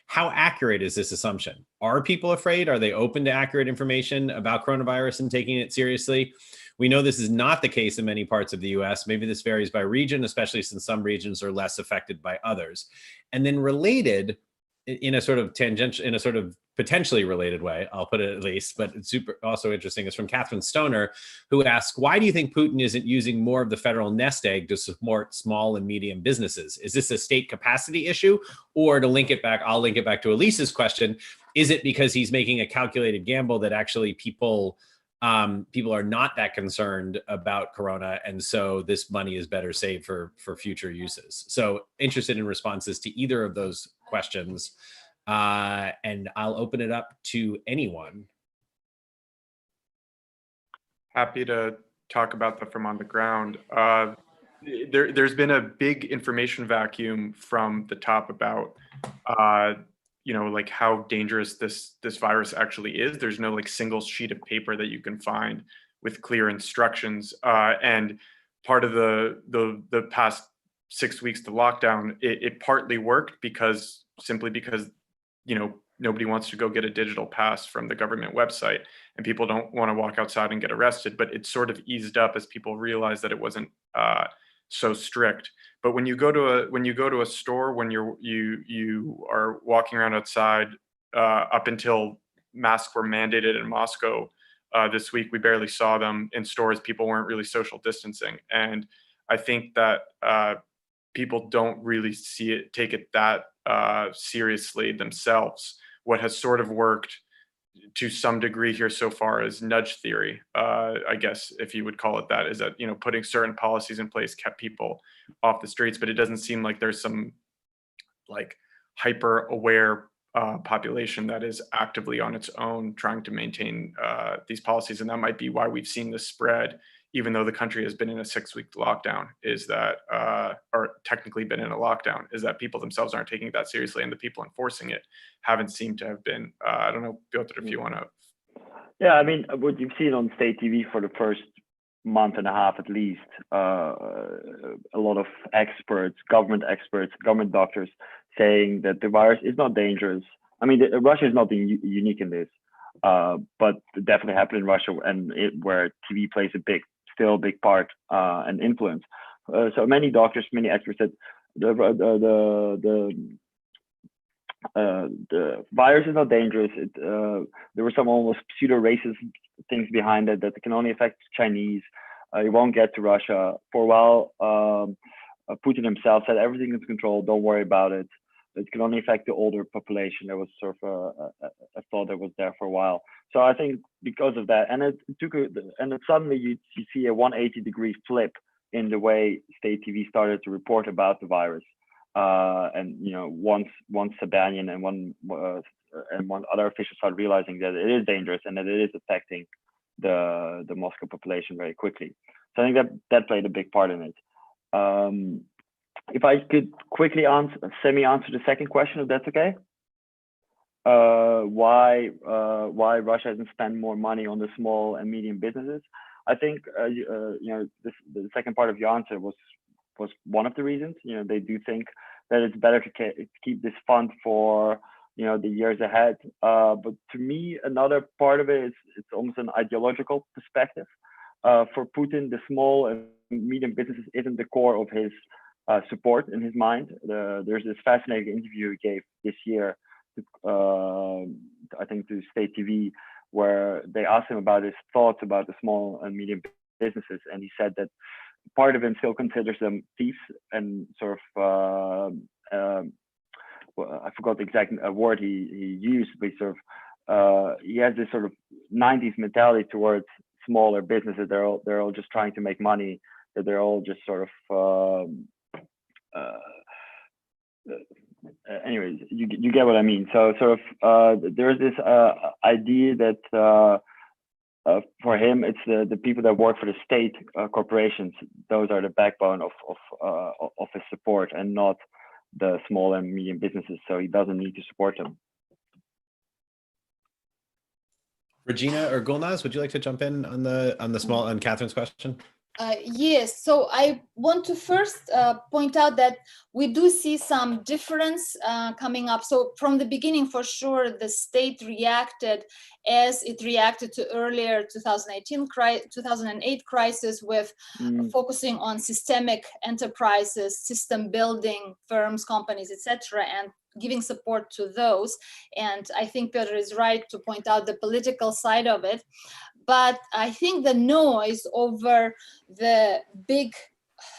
How accurate is this assumption? Are people afraid? Are they open to accurate information about coronavirus and taking it seriously? We know this is not the case in many parts of the US. Maybe this varies by region, especially since some regions are less affected by others. And then related, in a sort of tangential, in a sort of potentially related way, I'll put it at least, but it's super also interesting, is from Catherine Stoner, who asks, why do you think Putin isn't using more of the federal nest egg to support small and medium businesses? Is this a state capacity issue? Or to link it back, I'll link it back to Elise's question, is it because he's making a calculated gamble that actually people are not that concerned about Corona, and so this money is better saved for future uses? So interested in responses to either of those questions, and I'll open it up to anyone. Happy to talk about that from on the ground. There's been a big information vacuum from the top about like how dangerous this virus actually is. There's no like single sheet of paper that you can find with clear instructions. And part of the past 6 weeks to lockdown, it partly worked simply because nobody wants to go get a digital pass from the government website, and people don't want to walk outside and get arrested. But it sort of eased up as people realized that it wasn't so strict. But when you go to a store, when you are walking around outside, up until masks were mandated in Moscow this week, we barely saw them in stores. People weren't really social distancing, and I think that people don't really take it that seriously themselves. What has sort of worked to some degree here so far is nudge theory, I guess, if you would call it that, is that, putting certain policies in place kept people off the streets, but it doesn't seem like there's some like hyper aware population that is actively on its own trying to maintain these policies. And that might be why we've seen this spread, even though the country has been in a 6-week lockdown, is that, or technically been in a lockdown, is that people themselves aren't taking it that seriously, and the people enforcing it haven't seemed to have been. I don't know, Pjotr, if you want to. Yeah, I mean, what you've seen on state TV for the first month and a half at least, a lot of experts, government doctors saying that the virus is not dangerous. I mean, Russia is not unique in this, but it definitely happened in Russia, and where TV plays still a big part and influence. So many doctors, many experts said the virus is not dangerous. There were some almost pseudo-racist things behind it, that it can only affect Chinese. It won't get to Russia. For a while, Putin himself said everything is controlled, don't worry about it. It can only affect the older population. There was sort of a thought that was there for a while. So I think because of that, and it suddenly you see a 180-degree flip in the way state TV started to report about the virus. And once Sabanian and one other official started realizing that it is dangerous and that it is affecting the Moscow population very quickly. So I think that played a big part in it. If I could quickly semi-answer the second question, if that's okay. Why Russia hasn't spent more money on the small and medium businesses? I think the second part of your answer was one of the reasons. They do think that it's better to keep this fund for the years ahead. But to me, another part of it is it's almost an ideological perspective. For Putin, the small and medium businesses isn't the core of his support in his mind. There's this fascinating interview he gave this year, I think to State TV, where they asked him about his thoughts about the small and medium businesses, and he said that part of him still considers them thieves, and sort of I forgot the exact word he used, but he has this sort of 90s mentality towards smaller businesses. They're all just trying to make money. That they're all just sort of anyways, you get what I mean. So sort of there's this idea that for him it's the people that work for the state corporations. Those are the backbone of his support, and not the small and medium businesses, so he doesn't need to support them. Regina or Gulnaz, would you like to jump in on Catherine's question? Yes, so I want to first point out that we do see some difference coming up. So from the beginning, for sure, the state reacted as it reacted to earlier 2008 crisis with focusing on systemic enterprises, system building firms, companies, etc., and giving support to those. And I think Pjotr is right to point out the political side of it. But I think the noise over the big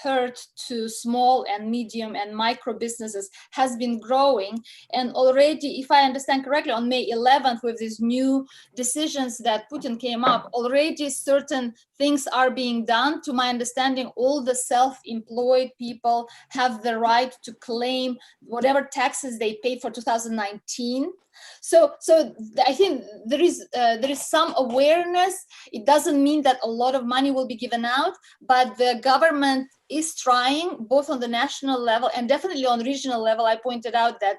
hurt to small and medium and micro businesses has been growing. And already, if I understand correctly, on May 11th, with these new decisions that Putin came up, already certain things are being done. To my understanding, all the self-employed people have the right to claim whatever taxes they paid for 2019. So I think there is some awareness. It doesn't mean that a lot of money will be given out, but the government is trying, both on the national level and definitely on regional level. I pointed out that,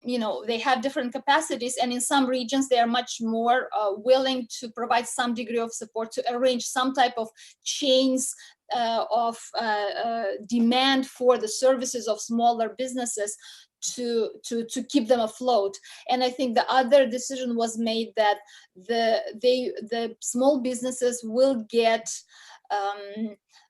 you know, they have different capacities, and in some regions they are much more willing to provide some degree of support to arrange some type of chains of demand for the services of smaller businesses to keep them afloat. And I think the other decision was made that the small businesses will get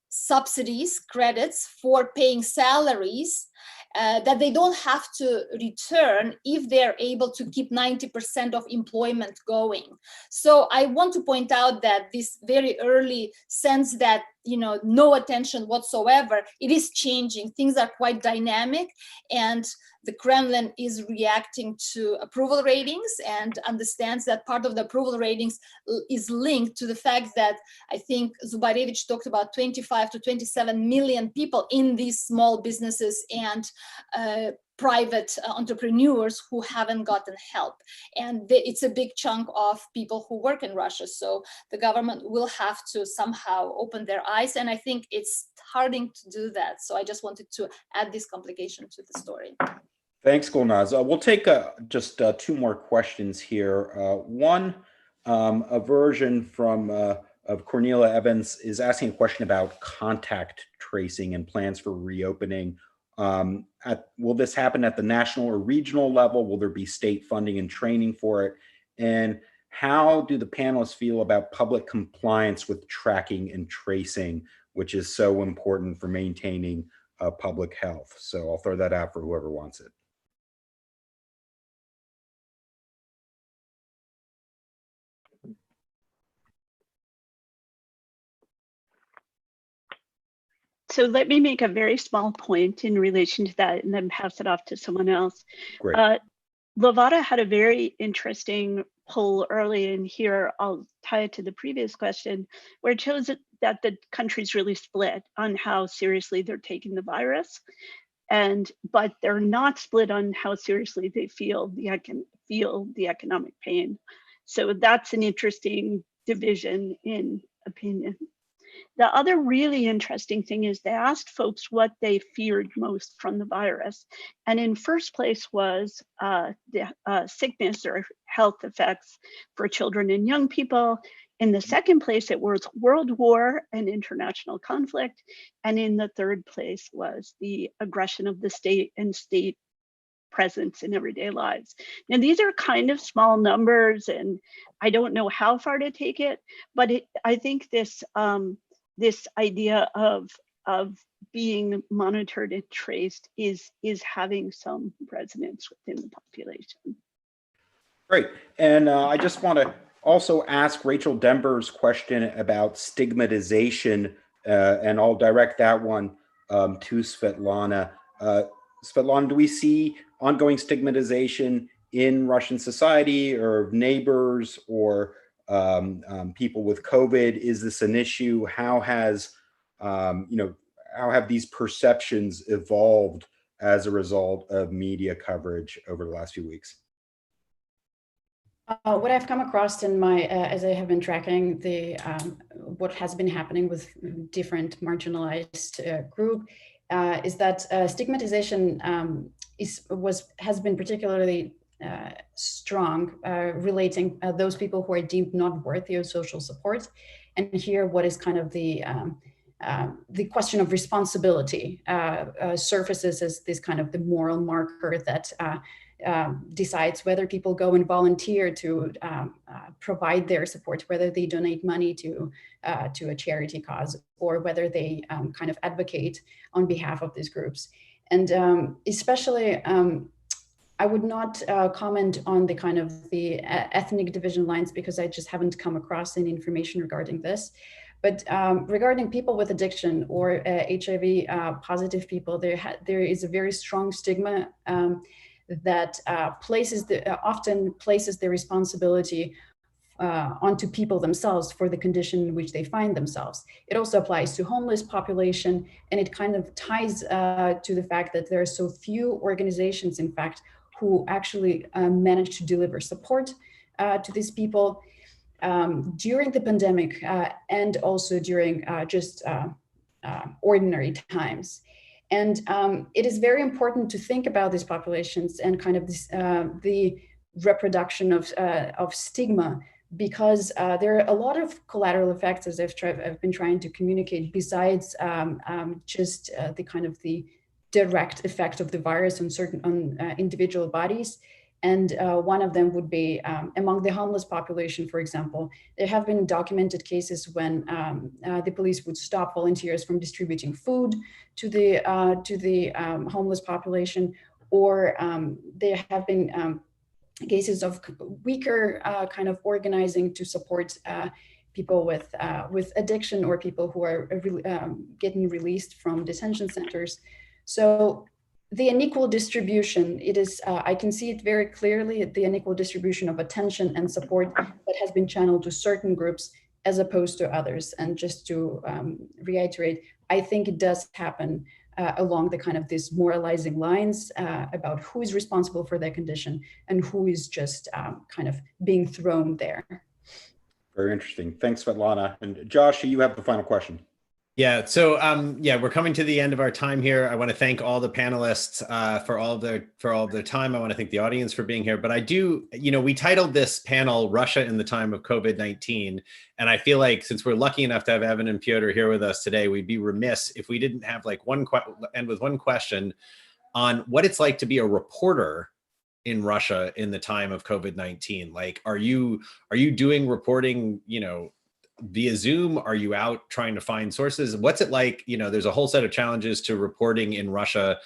subsidies, credits for paying salaries that they don't have to return if they're able to keep 90% of employment going. So I want to point out that this very early sense that, you know, no attention whatsoever, it is changing. Things are quite dynamic, and the Kremlin is reacting to approval ratings and understands that part of the approval ratings is linked to the fact that I think Zubarevich talked about 25 to 27 million people in these small businesses and private entrepreneurs who haven't gotten help. And it's a big chunk of people who work in Russia. So the government will have to somehow open their eyes. And I think it's starting to do that. So I just wanted to add this complication to the story. Thanks, Gulnaz. We'll take just two more questions here. One, a version from of Cornelia Evans is asking a question about contact tracing and plans for reopening. Will this happen at the national or regional level? Will there be state funding and training for it? And how do the panelists feel about public compliance with tracking and tracing, which is so important for maintaining public health? So I'll throw that out for whoever wants it. So let me make a very small point in relation to that and then pass it off to someone else. Great. Levada had a very interesting poll early in here. I'll tie it to the previous question, where it shows that the country's really split on how seriously they're taking the virus. But they're not split on how seriously they feel the economic pain. So that's an interesting division in opinion. The other really interesting thing is they asked folks what they feared most from the virus. And in first place was the sickness or health effects for children and young people. In the second place, it was world war and international conflict. And in the third place was the aggression of the state and state presence in everyday lives. Now, these are kind of small numbers, and I don't know how far to take it, but I think this this idea of being monitored and traced is having some resonance within the population. Great. And I just want to also ask Rachel Denber's question about stigmatization, and I'll direct that one to Svetlana. Svetlana, do we see ongoing stigmatization in Russian society or neighbors or people with COVID? Is this an issue? How has, how have these perceptions evolved as a result of media coverage over the last few weeks? What I've come across in my, as I have been tracking the what has been happening with different marginalized group, is that stigmatization has been particularly strong, relating those people who are deemed not worthy of social support. And here, what is kind of the question of responsibility surfaces as this kind of the moral marker that decides whether people go and volunteer to provide their support, whether they donate money to a charity cause, or whether they kind of advocate on behalf of these groups. And especially, I would not comment on the kind of the ethnic division lines, because I just haven't come across any information regarding this. But regarding people with addiction or HIV positive people, there is a very strong stigma that often places the responsibility onto people themselves for the condition in which they find themselves. It also applies to homeless population, and it kind of ties to the fact that there are so few organizations, in fact, who actually manage to deliver support to these people during the pandemic and also during just ordinary times. And it is very important to think about these populations and kind of this, the reproduction of stigma, because there are a lot of collateral effects, as I've been trying to communicate, besides just the kind of the direct effect of the virus on individual bodies. And one of them would be among the homeless population, for example. There have been documented cases when the police would stop volunteers from distributing food to the homeless population, or there have been cases of weaker kind of organizing to support people with addiction, or people who are getting released from detention centers. So the unequal distribution, it is, I can see it very clearly, the unequal distribution of attention and support that has been channeled to certain groups as opposed to others. And just to reiterate, I think it does happen along the kind of these moralizing lines about who is responsible for their condition and who is just kind of being thrown there. Very interesting. Thanks, Svetlana. And Josh, you have the final question. Yeah. So, we're coming to the end of our time here. I want to thank all the panelists for all of their time. I want to thank the audience for being here. But I do, we titled this panel "Russia in the Time of COVID-19," and I feel like since we're lucky enough to have Evan and Pjotr here with us today, we'd be remiss if we didn't have like end with one question on what it's like to be a reporter in Russia in the time of COVID-19. Like, are you doing reporting, via Zoom? Are you out trying to find sources? What's it like? There's a whole set of challenges to reporting in Russia,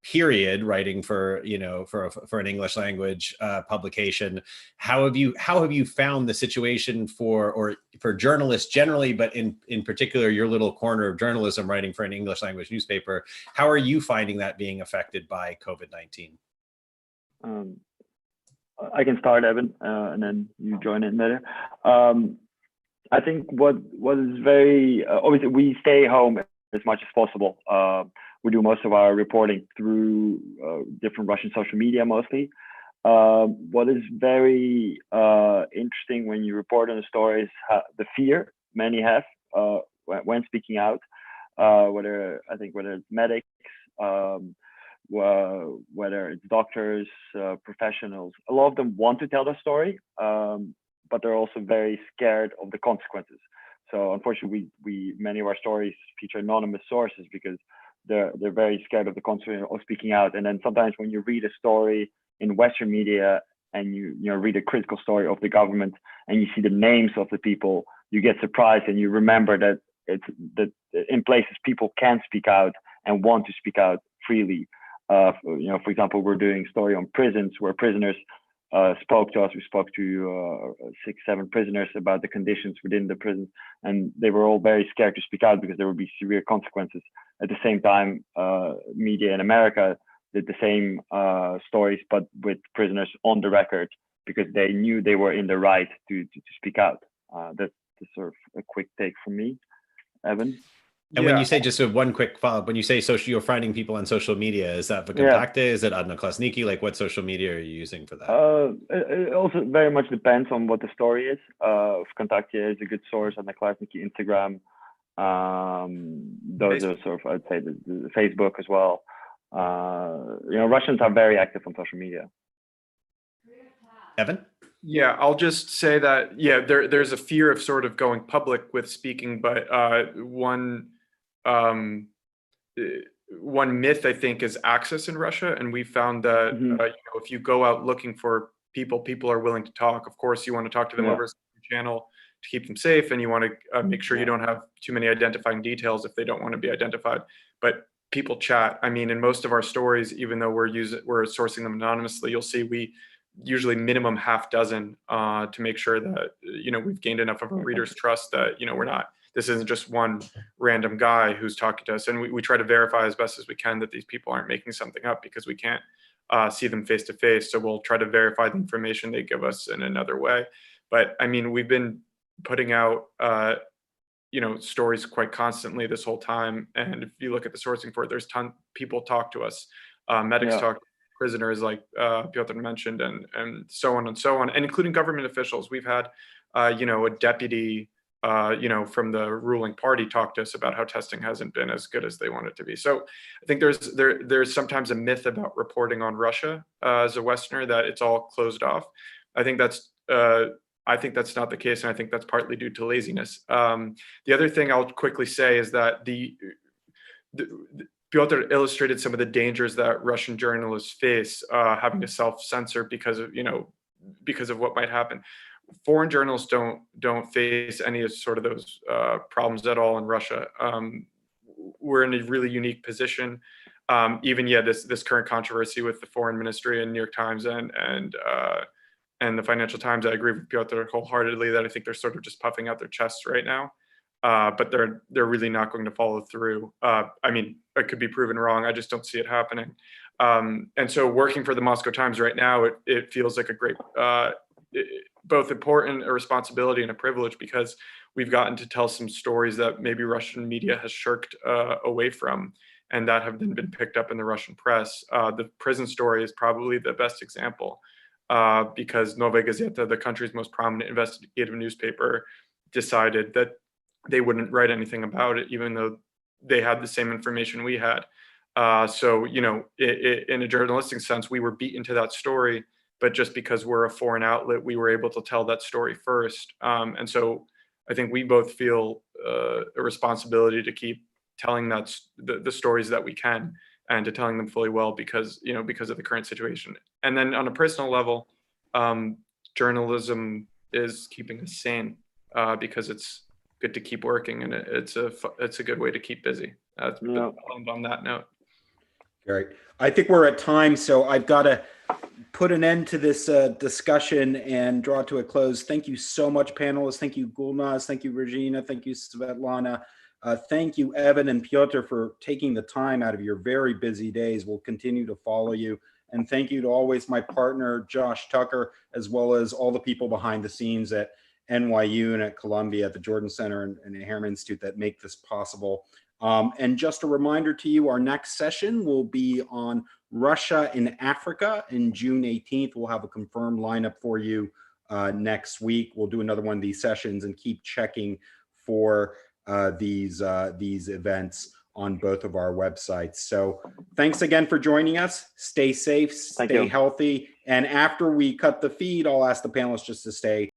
period, writing for, for an English language publication. How have you found the situation for journalists generally, but in particular, your little corner of journalism, writing for an English language newspaper? How are you finding that being affected by COVID-19? I can start, Evan, and then you join in later. I think what is very obviously, we stay home as much as possible. We do most of our reporting through different Russian social media mostly. What is very interesting when you report on a story is the fear many have when speaking out, whether it's medics, whether it's doctors, professionals. A lot of them want to tell their story, but they're also very scared of the consequences. So unfortunately, many of our stories feature anonymous sources because they're very scared of the consequences of speaking out. And then sometimes when you read a story in Western media and you read a critical story of the government and you see the names of the people, you get surprised and you remember that that in places people can speak out and want to speak out freely. For example, we're doing a story on prisons where prisoners spoke to us. We spoke to 6-7 prisoners about the conditions within the prison, and they were all very scared to speak out because there would be severe consequences. At the same time, media in America did the same stories, but with prisoners on the record because they knew they were in the right to speak out. That's sort of a quick take from me, Evan. And when you say, just one quick follow-up, when you say you're finding people on social media, is that Vkontakte? Is it Odnoklassniki? Like, what social media are you using for that? It also very much depends on what the story is. Vkontakte is a good source, Odnoklassniki, Instagram. Those are sort of, I'd say, the Facebook as well. Russians are very active on social media. Evan? Yeah, I'll just say that, there's a fear of sort of going public with speaking, but one myth, I think, is access in Russia. And we found that if you go out looking for people are willing to talk. Of course, you want to talk to them over a channel to keep them safe, and you want to make sure you don't have too many identifying details if they don't want to be identified. But people chat. I mean, in most of our stories, even though we're sourcing them anonymously, you'll see we usually minimum half dozen to make sure that we've gained enough of a reader's trust that this isn't just one random guy who's talking to us. And we try to verify as best as we can that these people aren't making something up, because we can't see them face to face. So we'll try to verify the information they give us in another way. But I mean, we've been putting out stories quite constantly this whole time. And if you look at the sourcing for it, there's people talk to us, medics talk, prisoners like Pjotr mentioned, and so on and so on, and including government officials. We've had a deputy from the ruling party talk to us about how testing hasn't been as good as they want it to be. So I think there's sometimes a myth about reporting on Russia as a Westerner, that it's all closed off. I think that's not the case, and I think that's partly due to laziness. The other thing I'll quickly say is that Pjotr illustrated some of the dangers that Russian journalists face, having to self-censor because of what might happen. Foreign journalists don't face any of sort of those problems at all in Russia. We're in a really unique position. This current controversy with the foreign ministry and New York Times and the Financial Times, I agree with Pjotr wholeheartedly that I think they're sort of just puffing out their chests right now. But they're really not going to follow through. I mean, it could be proven wrong. I just don't see it happening. And so working for the Moscow Times right now, it feels like a great, both important a responsibility and a privilege, because we've gotten to tell some stories that maybe Russian media has shirked away from, and that have then been picked up in the Russian press. The prison story is probably the best example, because Novaya Gazeta, the country's most prominent investigative newspaper, decided that they wouldn't write anything about it, even though they had the same information we had. So, in a journalistic sense, we were beaten to that story, but just because we're a foreign outlet, we were able to tell that story first. And so I think we both feel a responsibility to keep telling the stories that we can, and to telling them fully well, because of the current situation. And then on a personal level, journalism is keeping us sane, because it's good to keep working, and it's a good way to keep busy. On that note. Great. I think we're at time, so I've got to put an end to this discussion and draw it to a close. Thank you so much, panelists. Thank you, Gulnaz. Thank you, Regina. Thank you, Svetlana. Thank you, Evan and Pjotr, for taking the time out of your very busy days. We'll continue to follow you. And thank you to always my partner, Josh Tucker, as well as all the people behind the scenes at NYU and at Columbia, at the Jordan Center and the Harriman Institute that make this possible. And just a reminder to you, our next session will be on Russia in Africa in June 18th. We'll have a confirmed lineup for you next week. We'll do another one of these sessions and keep checking for these events on both of our websites. So thanks again for joining us. Stay safe, stay healthy. And after we cut the feed, I'll ask the panelists just to stay